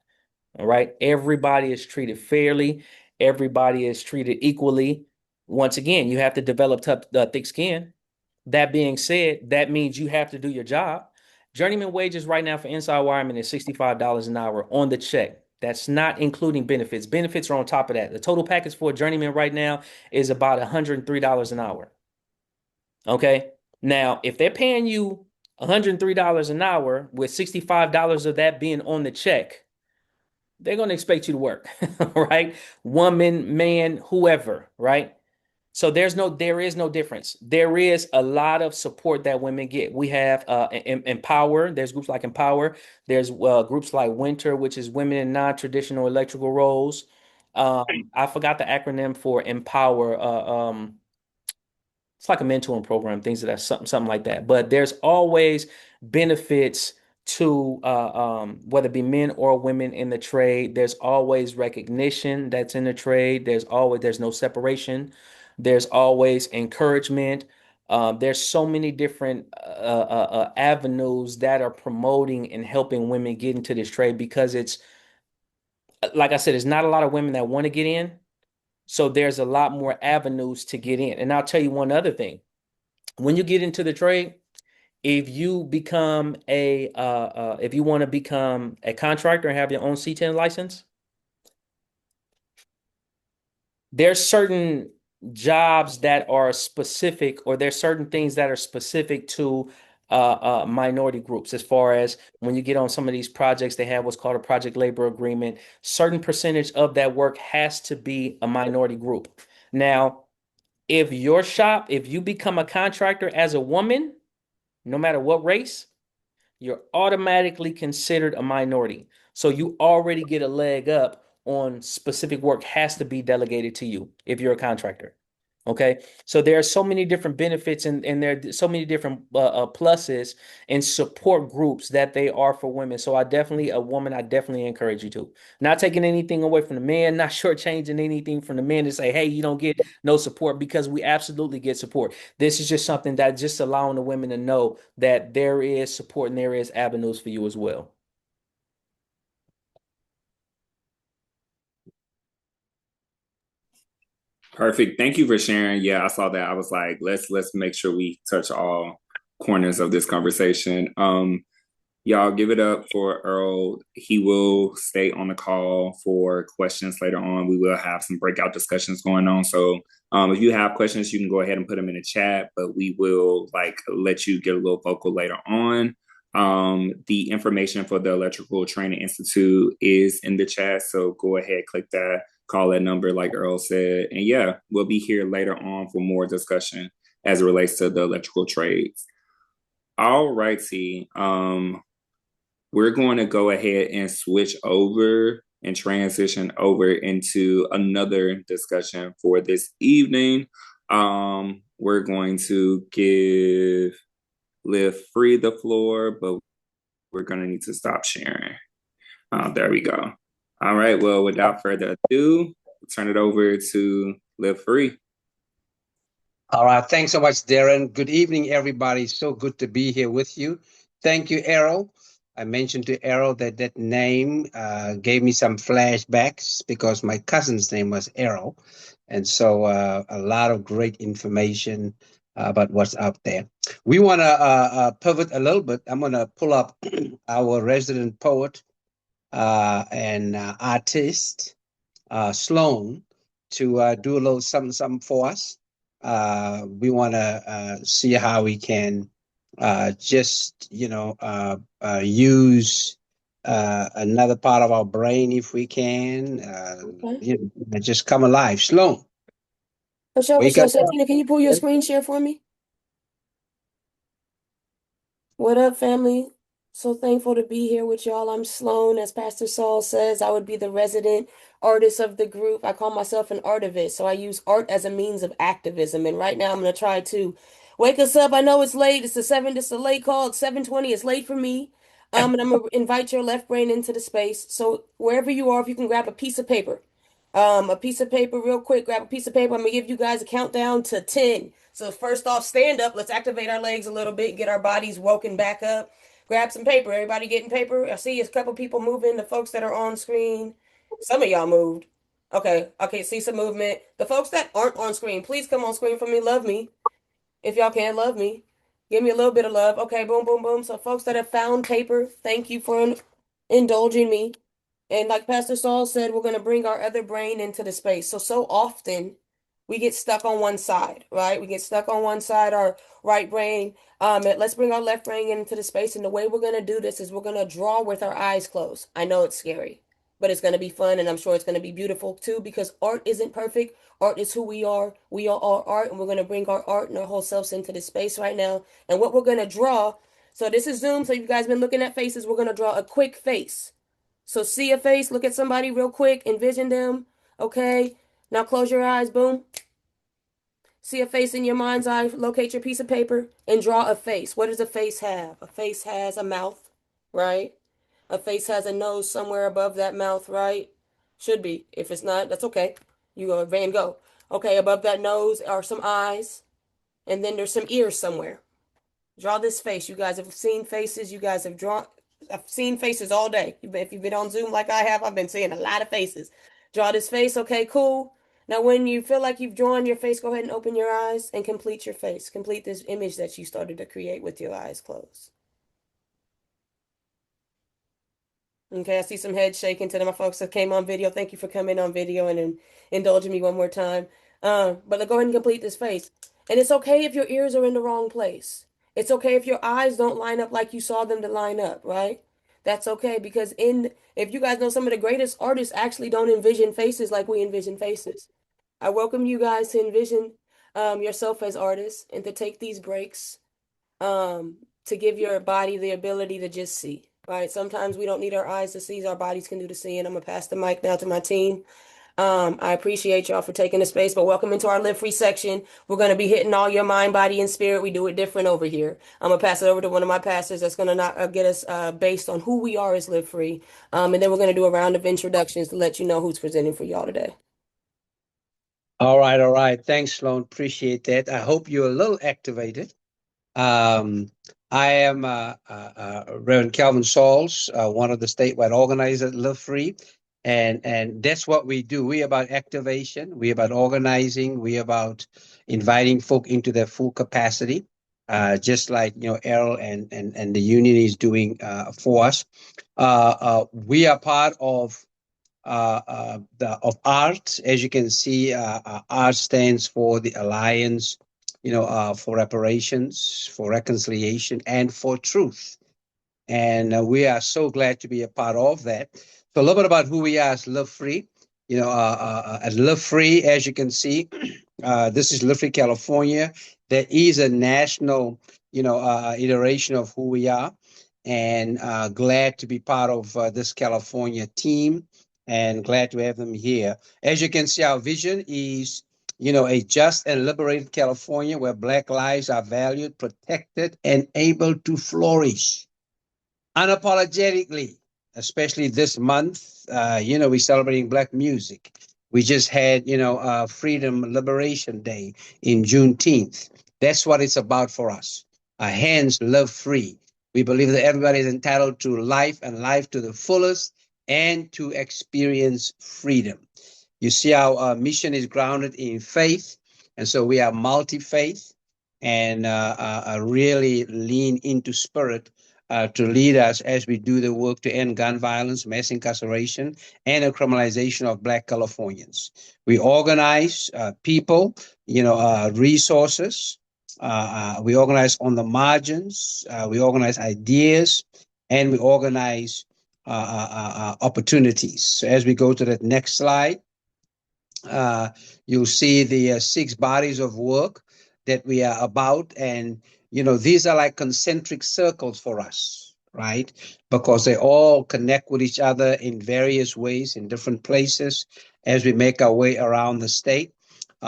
All right. Everybody is treated fairly. Everybody is treated equally. Once again, you have to develop thick skin. That being said, that means you have to do your job. Journeyman wages right now for inside wireman is $65 an hour on the check. That's not including benefits. Benefits are on top of that. The total package for a journeyman right now is about $103 an hour. Okay. Now, if they're paying you $103 an hour with $65 of that being on the check, they're going to expect you to work, right? Woman, man, whoever, right? So there is no difference. There is a lot of support that women get. We have Empower. There's groups like Empower. There's groups like Winter, which is women in non-traditional electrical roles. I forgot the acronym for Empower. It's like a mentoring program, things of that something like that. But there's always benefits to whether it be men or women in the trade. There's always recognition that's in the trade. There's no separation. There's always encouragement. There's so many different avenues that are promoting and helping women get into this trade because it's like I said, there's not a lot of women that want to get in. So there's a lot more avenues to get in. And I'll tell you one other thing. When you get into the trade, if you become if you want to become a contractor and have your own C10 license, there's certain jobs that are specific, or there's certain things that are specific to minority groups. As far as when you get on some of these projects, they have what's called a project labor agreement. Certain percentage of that work has to be a minority group. Now, if you become a contractor as a woman, no matter what race, you're automatically considered a minority. So you already get a leg up on specific work has to be delegated to you if you're a contractor. Okay. So there are so many different benefits and there are so many different pluses and support groups that they are for women. So I definitely encourage you to. Not taking anything away from the man, not shortchanging anything from the men to say, hey, you don't get no support because we absolutely get support. This is just something that just allowing the women to know that there is support and there is avenues for you as well. Perfect. Thank you for sharing. Yeah, I saw that. I was like, let's make sure we touch all corners of this conversation. Y'all give it up for Earl. He will stay on the call for questions later on. We will have some breakout discussions going on. So if you have questions, you can go ahead and put them in the chat, but we will like let you get a little vocal later on. The information for the Electrical Training Institute is in the chat. So go ahead, click that, call that number like Earl said. And yeah, we'll be here later on for more discussion as it relates to the electrical trades. All righty. We're going to go ahead and switch over and transition over into another discussion for this evening. We're going to give Live Free the floor, but we're going to need to stop sharing. There we go. All right. Well, without further ado, we'll turn it over to Live Free. All right. Thanks so much, Darren. Good evening, everybody. So good to be here with you. Thank you, Errol. I mentioned to Errol that that name gave me some flashbacks because my cousin's name was Errol. And so a lot of great information about what's out there. We want to pivot a little bit. I'm going to pull up our resident poet and artist, Sloan, to do a little something for us. We want to see how we can just, use another part of our brain if we can, just come alive. Sloan. For sure, wake up. Santina, can you pull your screen share for me? What up, family? So thankful to be here with y'all. I'm Sloan. As Pastor Saul says, I would be the resident artist of the group. I call myself an artivist, so I use art as a means of activism. And right now I'm going to try to wake us up. I know it's late. It's a late call. It's 7:20. It's late for me. And I'm going to invite your left brain into the space. So wherever you are, if you can grab a piece of paper. A piece of paper real quick. Grab a piece of paper. I'm going to give you guys a countdown to 10. So first off, stand up. Let's activate our legs a little bit, get our bodies woken back up. Grab some paper. Everybody getting paper? I see a couple people moving. The folks that are on screen. Some of y'all moved. Okay. Okay, see some movement. The folks that aren't on screen, please come on screen for me. Love me. If y'all can't love me, give me a little bit of love. Okay, boom, boom, boom. So folks that have found paper, thank you for indulging me. And like Pastor Saul said, we're going to bring our other brain into the space. So often we get stuck on one side, right? We get stuck on one side, our right brain. And let's bring our left brain into the space. And the way we're going to do this is we're going to draw with our eyes closed. I know it's scary, but it's going to be fun. And I'm sure it's going to be beautiful too, because art isn't perfect. Art is who we are. We are all art. And we're going to bring our art and our whole selves into this space right now. And what we're going to draw. So this is Zoom. So you guys been looking at faces. We're going to draw a quick face. So see a face, look at somebody real quick, envision them. Okay. Now close your eyes, boom. See a face in your mind's eye, locate your piece of paper and draw a face. What does a face have? A face has a mouth, right? A face has a nose somewhere above that mouth, right? Should be. If it's not, that's okay. You go, Van Gogh. Okay, above that nose are some eyes, and then there's some ears somewhere. Draw this face. You guys have seen faces. You guys have drawn. I've seen faces all day. If you've been on Zoom like I have, I've been seeing a lot of faces. Draw this face. Okay, cool. Now, when you feel like you've drawn your face, go ahead and open your eyes and complete your face. Complete this image that you started to create with your eyes closed. Okay, I see some heads shaking to my folks that came on video. Thank you for coming on video and indulging me one more time. But go ahead and complete this face. And it's okay if your ears are in the wrong place. It's okay if your eyes don't line up like you saw them to line up, right? That's okay because if you guys know, some of the greatest artists actually don't envision faces like we envision faces. I welcome you guys to envision yourself as artists and to take these breaks to give your body the ability to just see, right? Sometimes we don't need our eyes to see, our bodies can do the seeing. I'm gonna pass the mic now to my team. I appreciate y'all for taking the space, but welcome into our Live Free section. We're going to be hitting all your mind, body, and spirit. We do it different over here. I'm going to pass it over to one of my pastors that's going to get us based on who we are as Live Free. And then we're going to do a round of introductions to let you know who's presenting for y'all today. All right, all right. Thanks, Sloan. Appreciate that. I hope you're a little activated. I am Reverend Calvin Sauls, one of the statewide organizers at Live Free. And that's what we do. We're about activation. We're about organizing. We're about inviting folk into their full capacity, just like, Errol and the union is doing for us. We are part of ART. As you can see, ART stands for the Alliance, for Reparations, for Reconciliation, and for Truth. And we are so glad to be a part of that. So a little bit about who we are as Live Free. At Live Free, as you can see, this is Live Free California. There is a national, iteration of who we are, and glad to be part of this California team, and glad to have them here. As you can see, our vision is, a just and liberated California where Black lives are valued, protected, and able to flourish unapologetically, especially this month. We're celebrating Black music. We just had, Freedom Liberation Day in Juneteenth. That's what it's about for us. Hence, Live Free. We believe that everybody is entitled to life and life to the fullest and to experience freedom. You see, our mission is grounded in faith. And so we are multi-faith and really lean into spirit to lead us as we do the work to end gun violence, mass incarceration, and the criminalization of Black Californians. We organize people, resources. We organize on the margins. We organize ideas, and we organize opportunities. So as we go to that next slide, you'll see the 6 bodies of work that we are about. And, these are like concentric circles for us, right? Because they all connect with each other in various ways in different places as we make our way around the state. We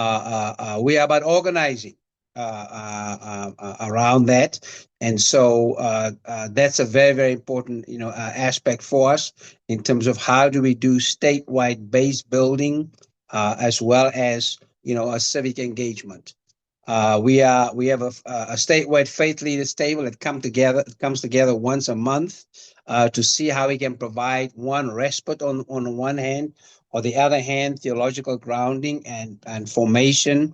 are about organizing around that. And so that's a very, very important, aspect for us in terms of how do we do statewide base building, as well as, a civic engagement. We have a statewide faith leaders table that comes together once a month to see how we can provide one respite on the one hand, or the other hand, theological grounding and formation,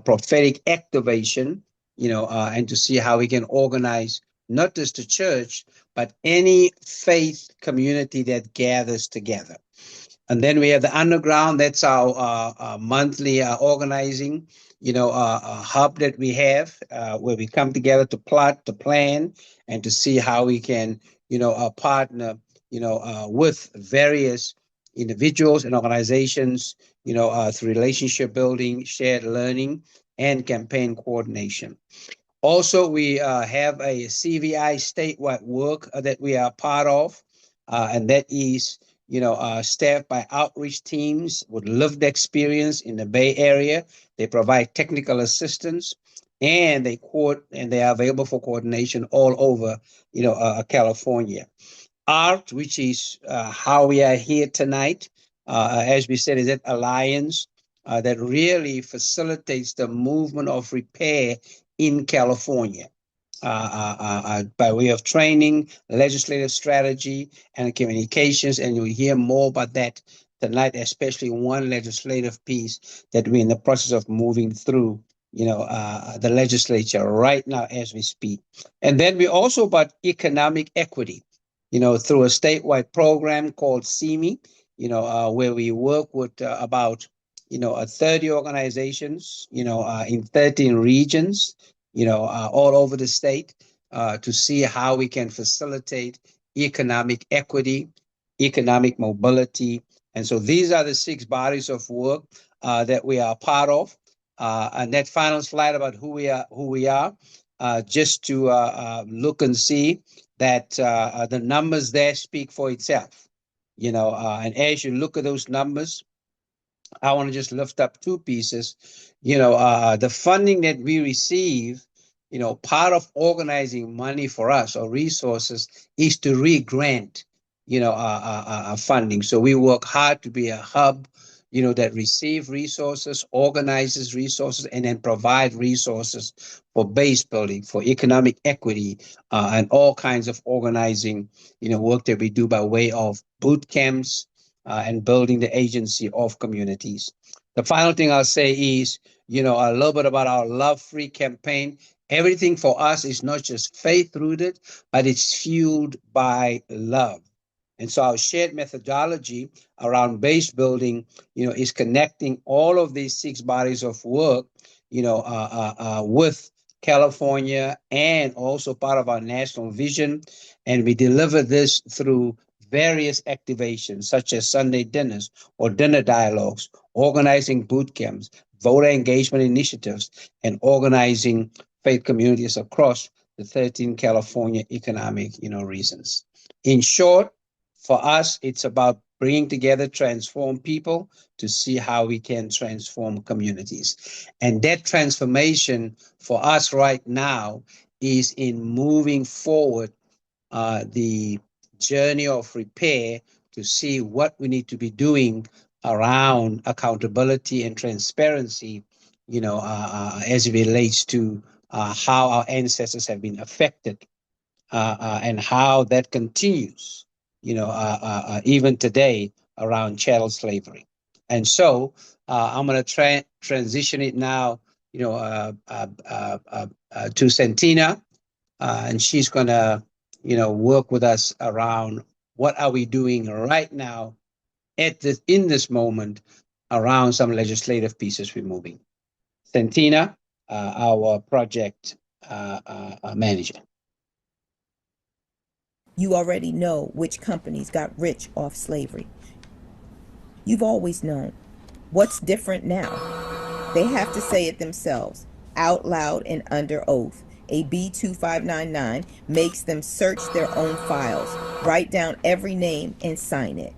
prophetic activation and to see how we can organize not just the church, but any faith community that gathers together. And then we have the underground. That's our monthly organizing, hub that we have where we come together to plot, to plan, and to see how we can, partner, with various individuals and organizations, through relationship building, shared learning, and campaign coordination. Also, we have a CVI statewide work that we are part of, and that is, staffed by outreach teams with lived experience in the Bay Area. They provide technical assistance, and they are available for coordination all over, California. ART, which is how we are here tonight, as we said, is that alliance that really facilitates the movement of repair in California by way of training, legislative strategy, and communications. And you'll hear more about that tonight, especially one legislative piece that we're in the process of moving through, the legislature right now as we speak. And then we also about economic equity, through a statewide program called CME, where we work with about 30 organizations, in 13 regions, all over the state, to see how we can facilitate economic equity, economic mobility. And so these are the 6 bodies of work that we are part of. And that final slide about who we are, just to look and see that the numbers there speak for itself, and as you look at those numbers, I want to just lift up 2 pieces. The funding that we receive, part of organizing money for us or resources is to re-grant, funding. So we work hard to be a hub, that receive resources, organizes resources, and then provide resources for base building, for economic equity, and all kinds of organizing, work that we do by way of boot camps, and building the agency of communities. The final thing I'll say is, a little bit about our Love Free campaign. Everything for us is not just faith rooted, but it's fueled by love. And so our shared methodology around base building, is connecting all of these 6 bodies of work, with California, and also part of our national vision. And we deliver this through various activations such as Sunday dinners or dinner dialogues, organizing boot camps, voter engagement initiatives, and organizing faith communities across the 13 California economic, regions. In short, for us, it's about bringing together transformed people to see how we can transform communities. And that transformation for us right now is in moving forward the journey of repair to see what we need to be doing around accountability and transparency, as it relates to how our ancestors have been affected, and how that continues, even today around chattel slavery. And so I'm going to transition it now, to Santina, and she's going to, work with us around what are we doing right now in this moment around some legislative pieces we're moving. Santina, our project manager. You already know which companies got rich off slavery. You've always known. What's different now? They have to say it themselves, out loud and under oath. AB 2599 makes them search their own files, write down every name and sign it.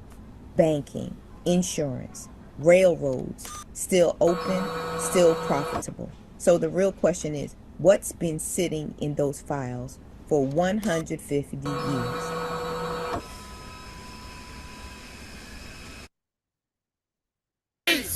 Banking, insurance, railroads, still open, still profitable. So the real question is, what's been sitting in those files for 150 years?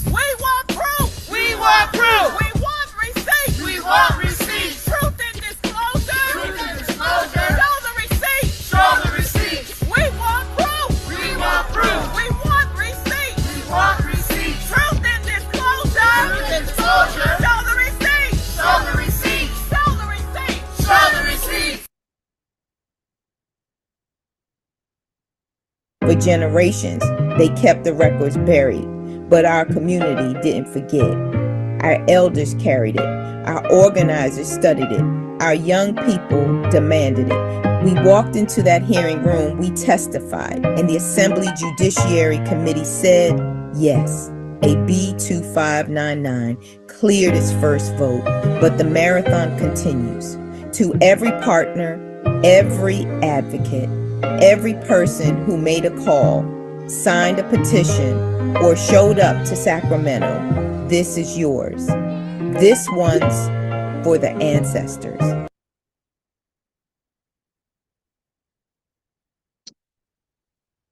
We want proof! We want proof! We want receipts! We want receipts! Truth and disclosure! Truth and disclosure! Show the receipts! Show the receipts! We want proof! We want proof! We want receipts! We want receipts! Truth and disclosure! Truth and disclosure! Show the receipts! Show the receipts! Show For generations, they kept the records buried, but our community didn't forget. Our elders carried it. Our organizers studied it. Our young people demanded it. We walked into that hearing room, we testified, and the Assembly Judiciary Committee said yes. AB 2599 cleared its first vote, but the marathon continues. To every partner, every advocate, every person who made a call, signed a petition, or showed up to Sacramento, this is yours. This one's for the ancestors.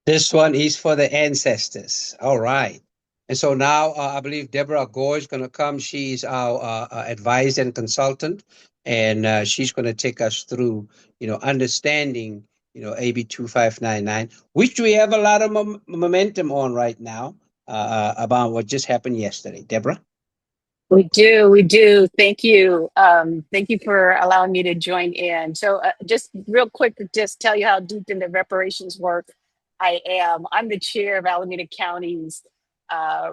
This one is for the ancestors. All right. And so now I believe Deborah Gore is going to come. She's our advisor and consultant, and she's going to take us through, understanding, AB 2599, which we have a lot of momentum on right now about what just happened yesterday. Deborah? We do. Thank you. Thank you for allowing me to join in. So just real quick, to just tell you how deep into reparations work I am. I'm the chair of Alameda County's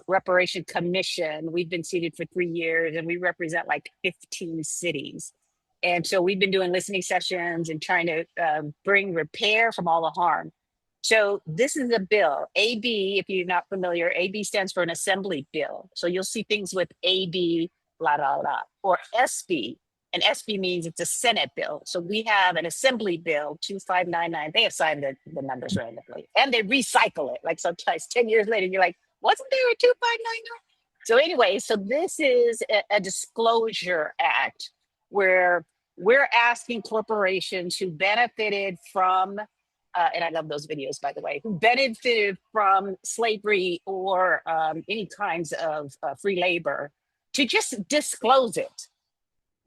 Reparation Commission. We've been seated for 3 years and we represent like 15 cities. And so we've been doing listening sessions and trying to bring repair from all the harm. So this is a bill, AB, if you're not familiar, AB stands for an assembly bill. So you'll see things with AB, la, la, la, or SB. And SB means it's a Senate bill. So we have an assembly bill, 2599. They assign the numbers randomly and they recycle it. Like sometimes 10 years later, you're like, wasn't there a 2599? So anyway, so this is a disclosure act where we're asking corporations who benefited from and I love those videos, by the way, who benefited from slavery or any kinds of free labor to just disclose it.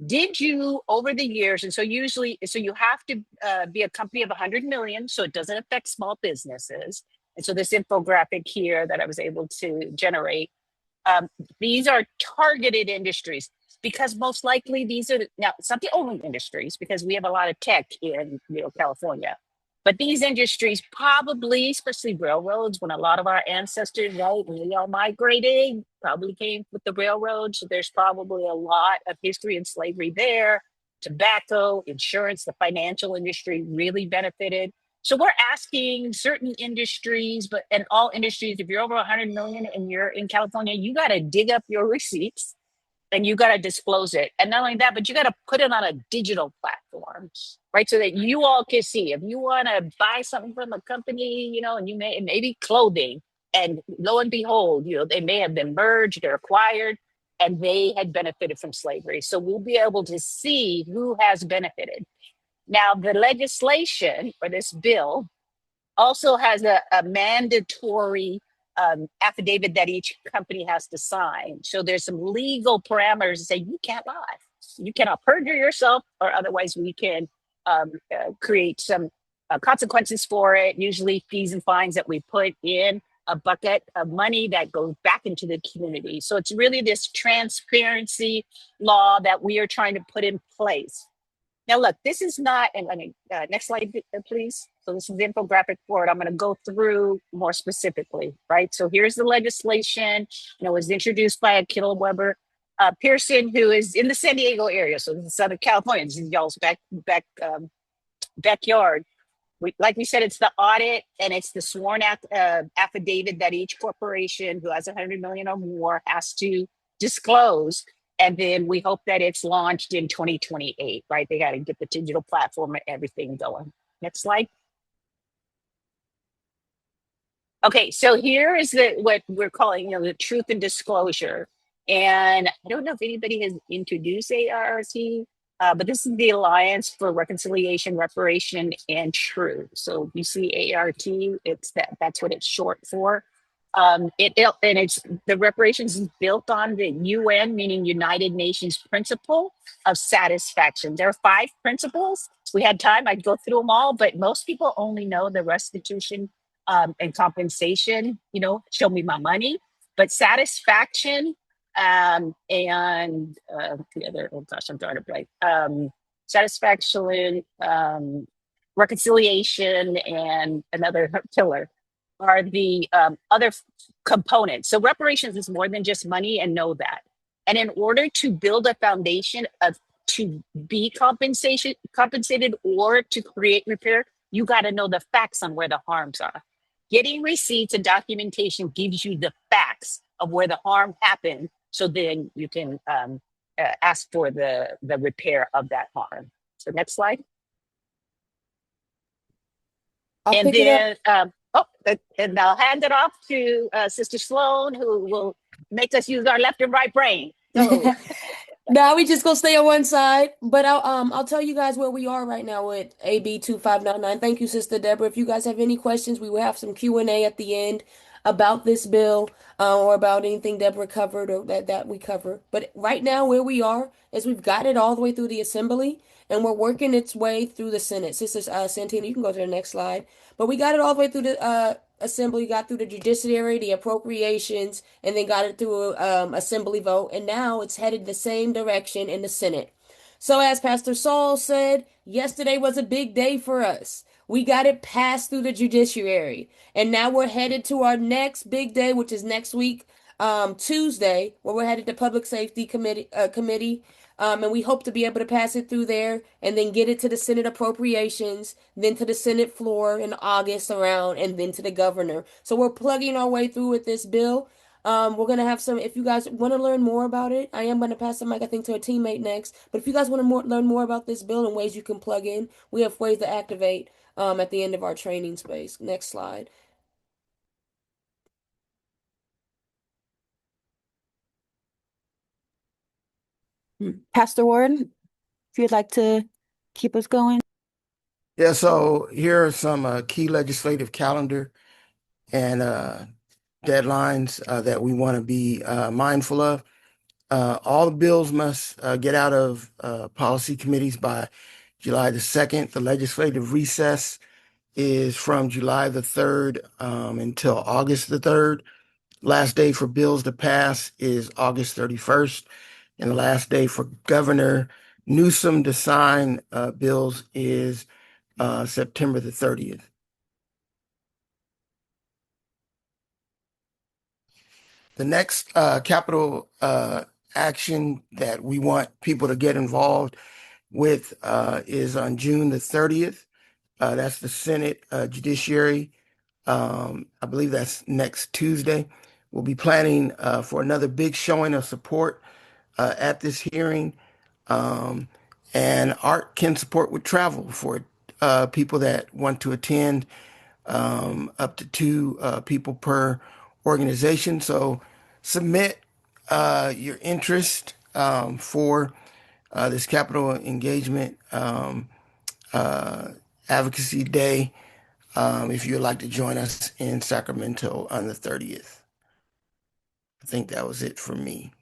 Did you over the years, and so usually, so you have to be a company of 100 million, so it doesn't affect small businesses. And so this infographic here that I was able to generate, these are targeted industries because most likely these are, now it's not the only industries because we have a lot of tech in California. But these industries probably, especially railroads, when a lot of our ancestors, right, when they all migrated, probably came with the railroad. So there's probably a lot of history and slavery there. Tobacco, insurance, the financial industry really benefited. So we're asking certain industries, and all industries, if you're over 100 million and you're in California, you got to dig up your receipts and you got to disclose it. And not only that, but you got to put it on a digital platform, right? So that you all can see. If you want to buy something from a company, and you maybe clothing, and lo and behold, they may have been merged or acquired and they had benefited from slavery. So we'll be able to see who has benefited. Now, the legislation for this bill also has a mandatory affidavit that each company has to sign. So there's some legal parameters that say you can't lie. You cannot perjure yourself, or otherwise we can create some consequences for it, usually fees and fines that we put in a bucket of money that goes back into the community. So it's really this transparency law that we are trying to put in place. Now, look, this is not, and next slide, please. So this is the infographic for it. I'm going to go through more specifically, right? So here's the legislation. It was introduced by Akil Weber Pearson, who is in the San Diego area. So this is Southern California. This is y'all's backyard. Like we said, it's the audit and it's the sworn affidavit that each corporation who has 100 million or more has to disclose. And then we hope that it's launched in 2028, right? They got to get the digital platform and everything going. Next slide. Okay, so here is what we're calling, the truth and disclosure. And I don't know if anybody has introduced ARRT, but this is the Alliance for Reconciliation, Reparation, and Truth. So you see ART, that's what it's short for. And it's the reparations is built on the UN, meaning United Nations principle of satisfaction. There are 5 principles. If we had time, I'd go through them all, but most people only know the restitution and compensation, show me my money. But satisfaction and the other, oh gosh, I'm drawing a blank. Satisfaction, reconciliation, and another pillar. are the other components. So reparations is more than just money, and know that. And in order to build a foundation of to be compensated or to create repair, you got to know the facts on where the harms are. Getting receipts and documentation gives you the facts of where the harm happened, so then you can ask for the repair of that harm. So next slide. I'll And pick it up. then, and I'll hand it off to Sister Sloan, who will make us use our left and right brain. So, Now we just gonna stay on one side, but I'll tell you guys where we are right now with AB 2599. Thank you, Sister Deborah. If you guys have any questions, we will have some Q&A at the end about this bill or about anything Deborah covered or that we cover. But right now where we are is we've got it all the way through the Assembly and we're working its way through the Senate. Sister Santina, you can go to the next slide. But we got it all the way through the Assembly, got through the Judiciary, the Appropriations, and then got it through Assembly vote, and now it's headed the same direction in the Senate. So as Pastor Saul said, yesterday was a big day for us. We got it passed through the Judiciary, and now we're headed to our next big day, which is next week, Tuesday, where we're headed to Public Safety Committee. And we hope to be able to pass it through there and then get it to the Senate Appropriations, then to the Senate floor in August around, and then to the governor. So we're plugging our way through with this bill. We're going to have some, if you guys want to learn more about it, I am going to pass the mic, I think, to a teammate next. But if you guys want to learn more about this bill and ways you can plug in, we have ways to activate at the end of our training space. Next slide. Pastor Ward, if you'd like to keep us going. Yeah, so here are some key legislative calendar and deadlines that we want to be mindful of. All the bills must get out of policy committees by July the 2nd. The legislative recess is from July the 3rd until August the 3rd. Last day for bills to pass is August 31st. And the last day for Governor Newsom to sign bills is September the 30th. The next capital action that we want people to get involved with is on June the 30th. That's the Senate Judiciary. I believe that's next Tuesday. We'll be planning for another big showing of support at this hearing. And ART can support with travel for people that want to attend, up to 2 people per organization. So submit your interest for this capital engagement advocacy day if you'd like to join us in Sacramento on the 30th. I think that was it for me.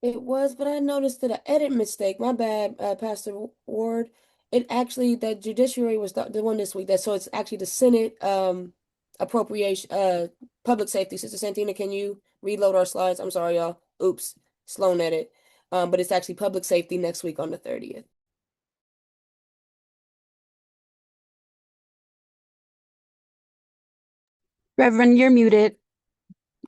It was, but I noticed that an edit mistake. My bad, Pastor Ward. It actually, the Judiciary was the one this week. So it's actually the Senate appropriation, public safety. Sister Santina, can you reload our slides? I'm sorry, y'all. Oops, Sloan edit. But it's actually public safety next week on the 30th. Reverend, you're muted.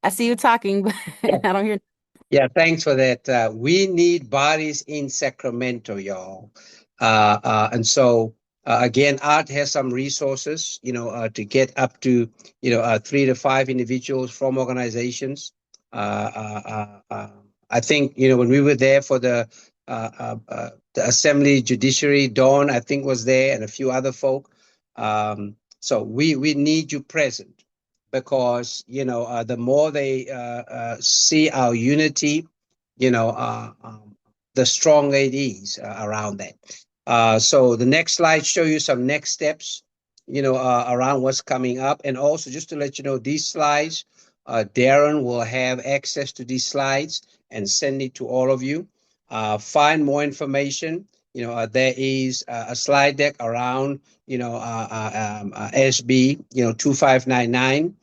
I see you talking, but I don't hear. Yeah, thanks for that. We need bodies in Sacramento, y'all. And so, again, ART has some resources, to get up to, 3 to 5 individuals from organizations. I think, when we were there for the Assembly Judiciary, Dawn, I think, was there, and a few other folk. So we need you present. Because the more they see our unity, the stronger it is around that. So the next slide show you some next steps, around what's coming up, and also just to let you know, these slides, Darren will have access to these slides and send it to all of you. Find more information. There is a slide deck around, SB, 2599.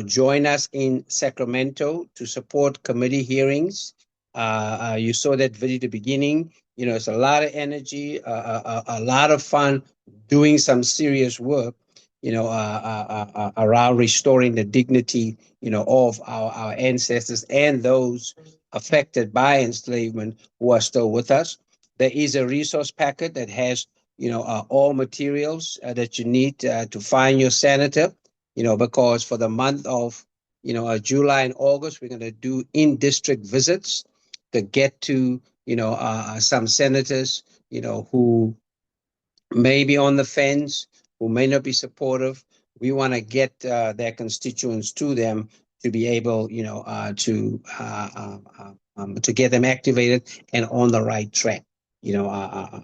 Join us in Sacramento to support committee hearings. You saw that video at the beginning. It's a lot of energy, a lot of fun doing some serious work. around restoring the dignity, of our ancestors and those affected by enslavement who are still with us. There is a resource packet that has, all materials that you need to find your senator, because for the month of, July and August, we're going to do in-district visits to get to, some senators, who may be on the fence, who may not be supportive. We want to get their constituents to them to be able, to get them activated and on the right track,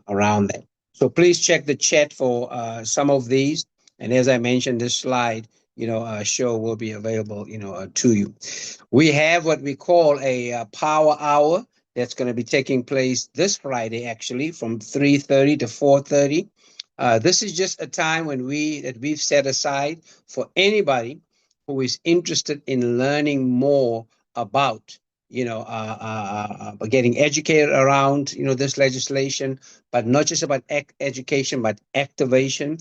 around that. So please check the chat for some of these. And as I mentioned, this slide, show will be available, to you. We have what we call a power hour that's going to be taking place this Friday, actually, from 3:30 to 4:30. This is just a time when we've set aside for anybody who is interested in learning more about, getting educated around, this legislation, but not just about education, but activation.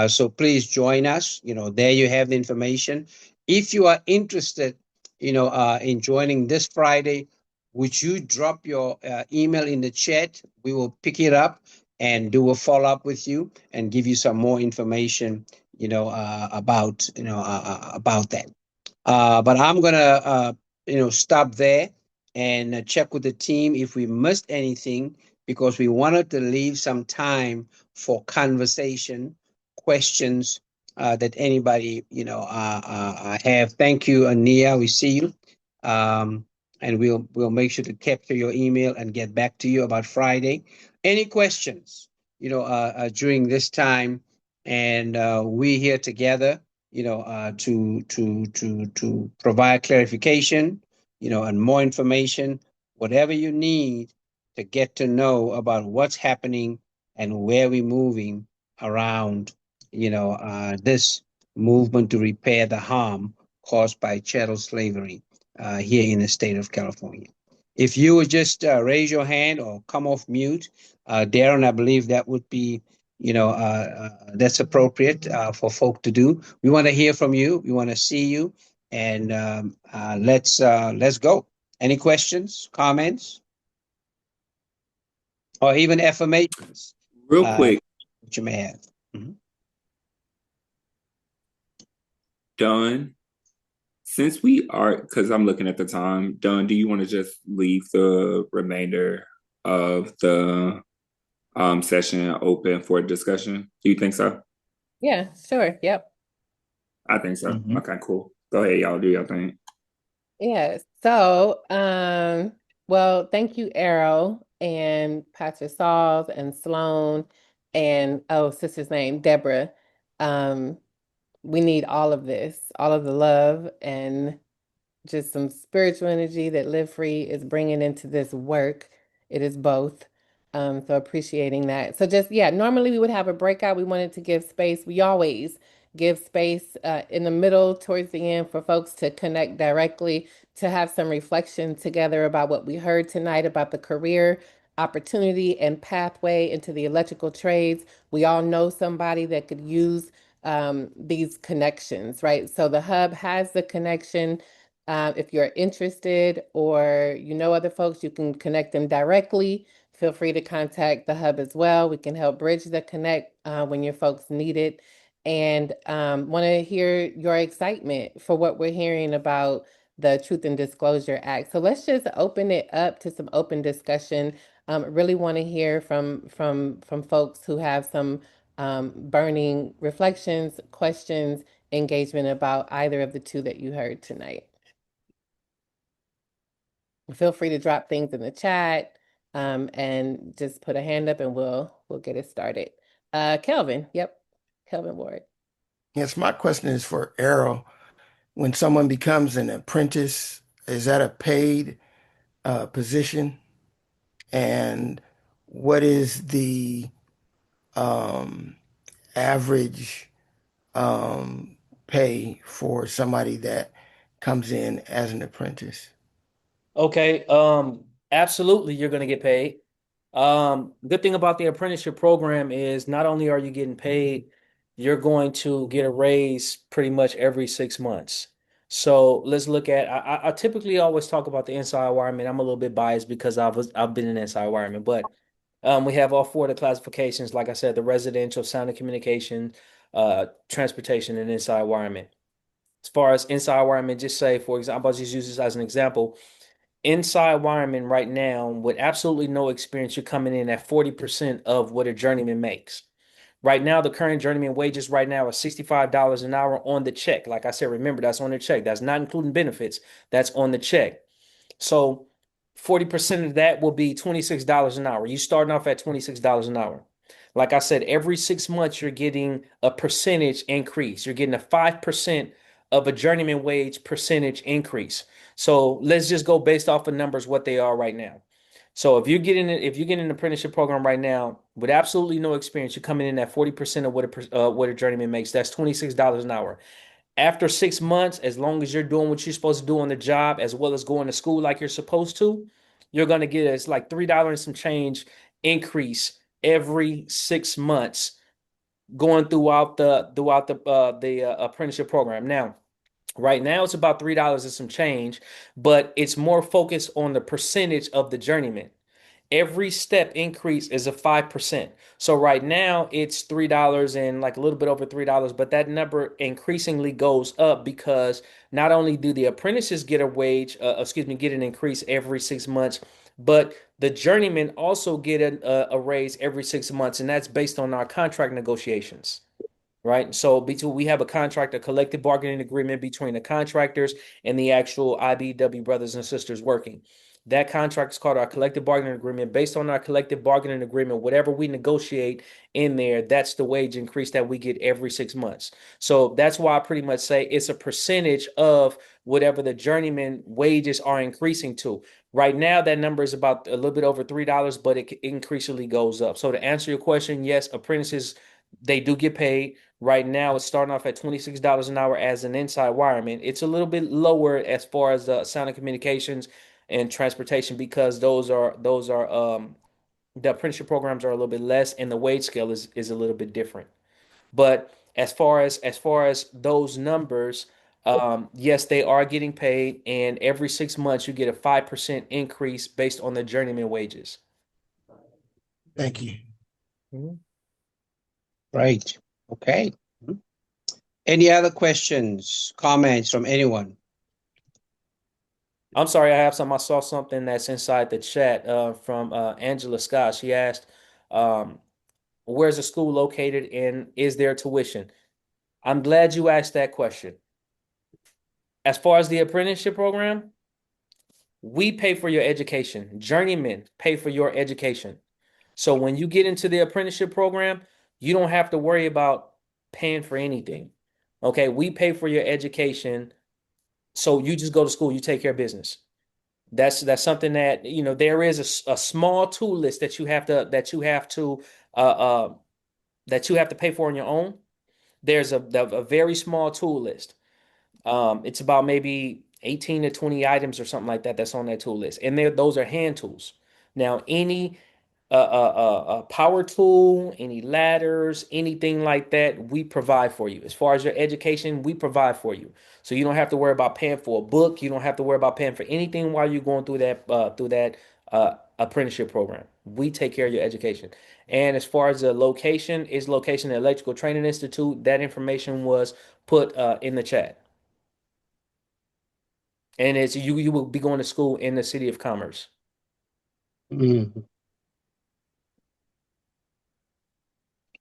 So please join us. There you have the information. If you are interested, in joining this Friday, would you drop your email in the chat? We will pick it up and do a follow-up with you and give you some more information, about that. But I'm gonna, stop there and check with the team if we missed anything, because we wanted to leave some time for conversation, questions that anybody, have. Thank you, Ania. We see you. And we'll make sure to capture your email and get back to you about Friday. Any questions, during this time, and we here together, to provide clarification, and more information, whatever you need to get to know about what's happening and where we're moving around, this movement to repair the harm caused by chattel slavery here in the state of California. If you would just raise your hand or come off mute, Darren, I believe that would be, that's appropriate for folk to do. We want to hear from you. We want to see you, and let's go. Any questions, comments, or even affirmations? Real quick, that you may have. Mhm. Don, since we are, because I'm looking at the time, Don, do you want to just leave the remainder of the session open for discussion? Do you think so? Yeah, sure. Yep. I think so. Okay, cool. Go ahead, y'all. Do your thing. Yeah. So, well, thank you, Arrow and Pastor Sauls and Sloan and sister's name, Deborah. We need all of this, all of the love and just some spiritual energy that Live Free is bringing into this work. It is both. So appreciating that. So just, yeah, normally we would have a breakout. We wanted to give space. We always give space in the middle towards the end for folks to connect directly, to have some reflection together about what we heard tonight about the career opportunity and pathway into the electrical trades. We all know somebody that could use these connections, right? So the hub has the connection. If you're interested or you know other folks, you can connect them directly. Feel free to contact the hub as well. We can help bridge the connect when your folks need it. And want to hear your excitement for what we're hearing about the Truth and Disclosure Act. So let's just open it up to some open discussion. Really want to hear from folks who have some burning reflections, questions, engagement about either of the two that you heard tonight. Feel free to drop things in the chat and just put a hand up and we'll get it started. Kelvin, yep, Kelvin Ward. Yes, my question is for Errol. When someone becomes an apprentice, is that a paid position? And what is the average pay for somebody that comes in as an apprentice? Okay, absolutely, you're going to get paid. Good thing about the apprenticeship program is not only are you getting paid, you're going to get a raise pretty much every 6 months. So let's look at. I typically always talk about the inside wireman. I'm a little bit biased because I've been an inside wireman, but we have all four of the classifications. Like I said, the residential, sound and communication, transportation, and inside wireman. As far as inside wireman, just say, for example, I'll just use this as an example. Inside wireman right now, with absolutely no experience, you're coming in at 40% of what a journeyman makes. Right now, the current journeyman wages right now are $65 an hour on the check. Like I said, remember, that's on the check. That's not including benefits. That's on the check. So 40% of that will be $26 an hour. You starting off at $26 an hour. Like I said, every 6 months, you're getting a percentage increase. You're getting a 5% of a journeyman wage percentage increase. So let's just go based off of numbers, what they are right now. So if you're getting an apprenticeship program right now with absolutely no experience, you're coming in at 40% of what a journeyman makes. That's $26 an hour. After 6 months, as long as you're doing what you're supposed to do on the job, as well as going to school like you're supposed to, you're gonna get it's like $3 and some change increase every 6 months going throughout the apprenticeship program. Now, right now it's about $3 and some change, but it's more focused on the percentage of the journeyman. Every step increase is a 5%. So right now it's $3 and like a little bit over $3, but that number increasingly goes up because not only do the apprentices get a wage, get an increase every 6 months, but the journeymen also get a raise every 6 months, and that's based on our contract negotiations. Right. So between we have a contract, a collective bargaining agreement between the contractors and the actual IBEW brothers and sisters working. That contract is called our collective bargaining agreement. Based on our collective bargaining agreement, whatever we negotiate in there, that's the wage increase that we get every 6 months. So that's why I pretty much say it's a percentage of whatever the journeyman wages are increasing to. Right now, that number is about a little bit over $3, but it increasingly goes up. So to answer your question, yes, apprentices, they do get paid. Right now, it's starting off at $26 an hour as an inside wireman. It's a little bit lower as far as sound and communications and transportation because those are the apprenticeship programs are a little bit less and the wage scale is a little bit different. But as far as those numbers, yes, they are getting paid, and every 6 months you get a 5% increase based on the journeyman wages. Thank you. Right. Okay. Any other questions, comments from anyone? I'm sorry, I saw something that's inside the chat from Angela Scott. She asked, where's the school located and is there tuition? I'm glad you asked that question. As far as the apprenticeship program, we pay for your education. Journeymen pay for your education. So when you get into the apprenticeship program, you don't have to worry about paying for anything. Okay, we pay for your education. So you just go to school, you take care of business. That's something that there is a small tool list that you have to uh, uh, pay for on your own. There's a very small tool list. It's about maybe 18 to 20 items or something like that that's on that tool list, and those are hand tools. Now, any power tool, any ladders, anything like that, we provide for you. As far as your education, we provide for you. So you don't have to worry about paying for a book. You don't have to worry about paying for anything while you're going through that apprenticeship program. We take care of your education. And as far as the location, is location at Electrical Training Institute. That information was put in the chat. And it's you will be going to school in the City of Commerce. Mhm.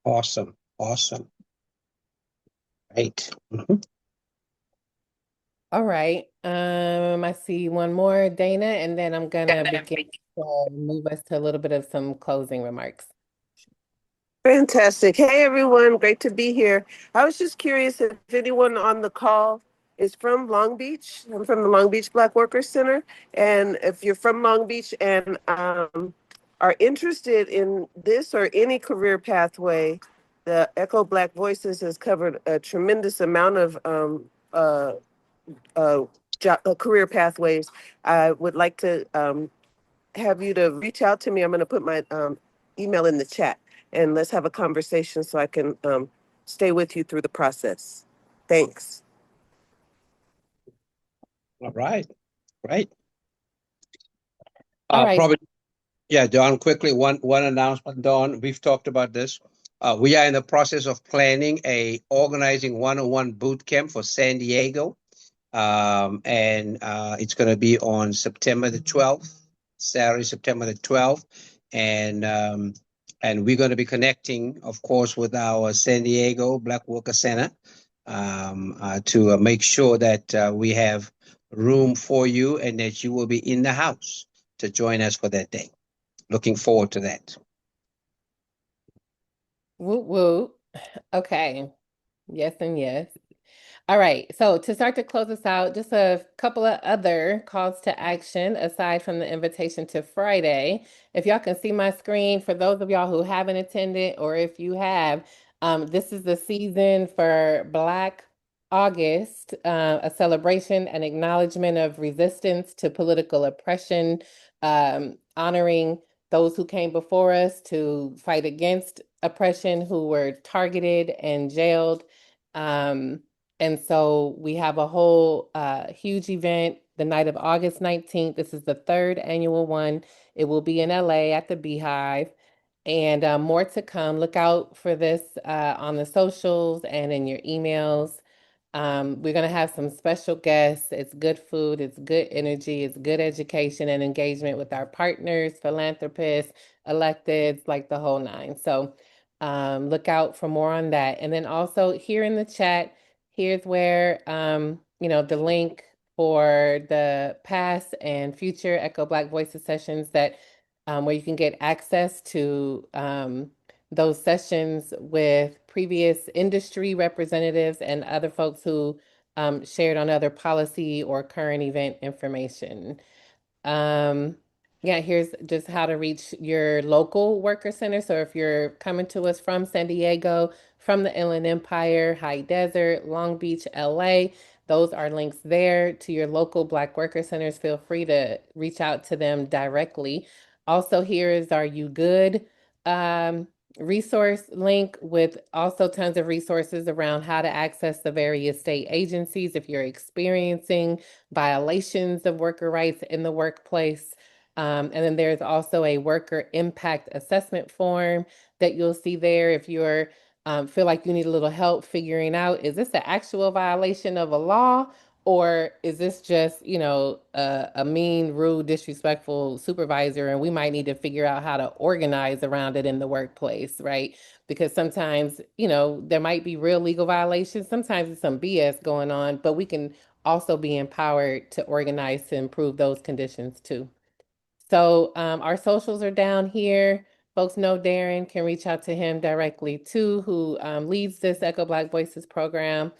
Awesome. Awesome. Right. Mhm. All right. I see one more, Dana, and then I'm gonna begin to move us to a little bit of some closing remarks. Fantastic. Hey, everyone. Great to be here. I was just curious if anyone on the call is from Long Beach. I'm from the Long Beach Black Workers Center. And if you're from Long Beach and are interested in this or any career pathway, the Echo Black Voices has covered a tremendous amount of career pathways. I would like to have you to reach out to me. I'm going to put my email in the chat and let's have a conversation so I can stay with you through the process. Thanks. All right. Right. All right. Probably, yeah, Don, quickly, one announcement, Don. We've talked about this. We are in the process of planning organizing 101 boot camp for San Diego. And it's going to be on September the 12th, Saturday, September the 12th. And we're going to be connecting, of course, with our San Diego Black Worker Center to make sure that we have room for you and that you will be in the house to join us for that day. Looking forward to that. Woo woo. Okay. Yes and yes. All right. So to start to close us out, just a couple of other calls to action aside from the invitation to Friday. If y'all can see my screen, for those of y'all who haven't attended, or if you have, this is the season for Black August, a celebration and acknowledgement of resistance to political oppression, honoring those who came before us to fight against oppression, who were targeted and jailed. And so we have a whole huge event the night of August 19th. This is the third annual one. It will be in LA at the Beehive. And more to come. Look out for this on the socials and in your emails. We're going to have some special guests. It's good food, it's good energy, it's good education and engagement with our partners, philanthropists, electeds, like the whole nine. So look out for more on that. And then also here in the chat, here's where the link for the past and future Echo Black Voices sessions that where you can get access to those sessions with previous industry representatives and other folks who shared on other policy or current event information. Yeah, here's just how to reach your local worker center. So if you're coming to us from San Diego, from the Inland Empire, High Desert, Long Beach, LA, those are links there to your local Black worker centers. Feel free to reach out to them directly. Also, here is our You Good resource link with also tons of resources around how to access the various state agencies if you're experiencing violations of worker rights in the workplace. And then there's also a worker impact assessment form that you'll see there if you're feel like you need a little help figuring out, is this an actual violation of a law? Or is this just, a mean, rude, disrespectful supervisor, and we might need to figure out how to organize around it in the workplace, right? Because sometimes, there might be real legal violations. Sometimes there's some BS going on, but we can also be empowered to organize to improve those conditions too. So our socials are down here. Folks know Darren can reach out to him directly too, who leads this Echo Black Voices program.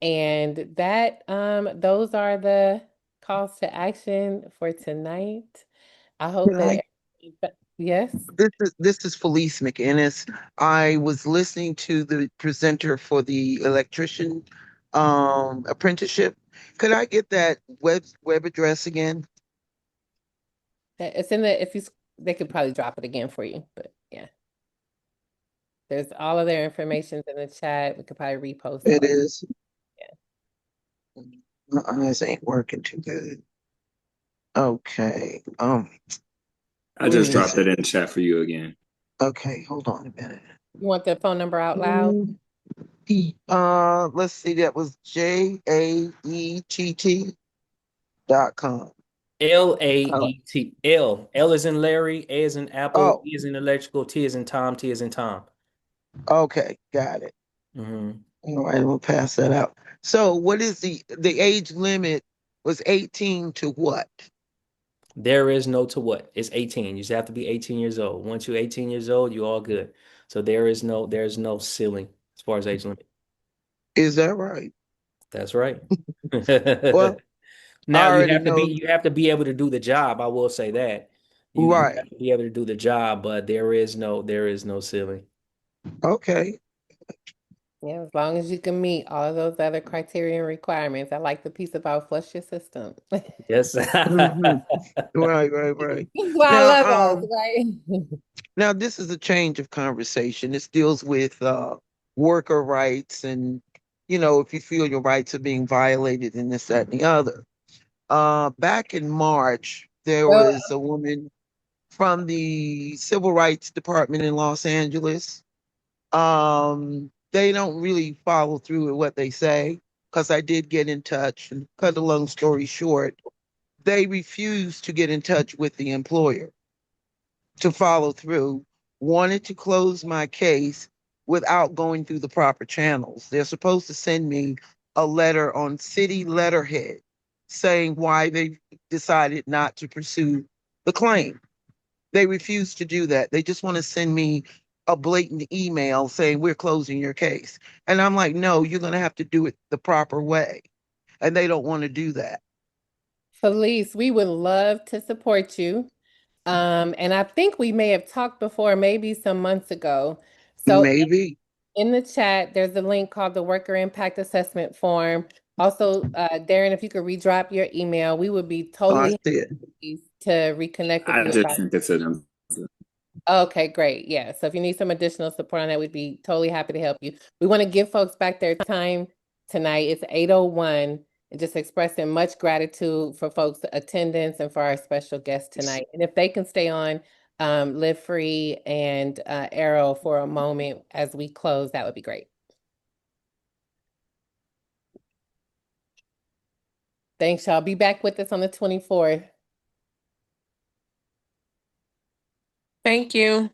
And that those are the calls to action for tonight. I hope that yes. This is Felice McInnes. I was listening to the presenter for the electrician apprenticeship. Could I get that web address again? It's in the they could probably drop it again for you, but yeah. There's all of their information in the chat. We could probably repost It all. is. My eyes ain't working too good. Okay. I just dropped it in the chat for you again. Okay, hold on a minute. You want the phone number out loud? Let's see, that was JAETT.com. LAET. L is in Larry, A is in Apple, Oh. E is in electrical, T is in Tom, T is in Tom. Okay, got it. All right, we'll pass that out. So what is the age limit was 18 to what? There is no to what. It's 18. You just have to be 18 years old. Once you're 18 years old, you're all good. So there's no ceiling as far as age limit. Is that right? That's right. Well, now I you already know. you have to be able to do the job. I will say that. You Right. have to be able to do the job, but there is no ceiling. Okay. Yeah, as long as you can meet all of those other criteria and requirements. I like the piece about flush your system. Yes. Right. Well, I Now, love us, right? now this is a change of conversation. This deals with worker rights and, you know, if you feel your rights are being violated and this, that, and the other. Back in March, there Well, was a woman from the Civil Rights Department in Los Angeles. They don't really follow through with what they say because I did get in touch and cut a long story short, they refused to get in touch with the employer to follow through, wanted to close my case without going through the proper channels. They're supposed to send me a letter on city letterhead saying why they decided not to pursue the claim. They refuse to do that. They just want to send me a blatant email saying we're closing your case. And I'm like, no, you're going to have to do it the proper way. And they don't want to do that. Felice, we would love to support you. And I think we may have talked before, maybe some months ago. So Maybe. in the chat, there's a link called the Worker Impact Assessment Form. Also, Darren, if you could redrop your email, we would be Oh, I totally see it. happy to reconnect with I you just about. sent it to them. Okay, great. Yeah. So if you need some additional support on that, we'd be totally happy to help you. We want to give folks back their time tonight. It's 8:01, and just expressing much gratitude for folks' attendance and for our special guest tonight. And if they can stay on, Live Free and Arrow for a moment as we close, that would be great. Thanks, y'all. Be back with us on the 24th. Thank you.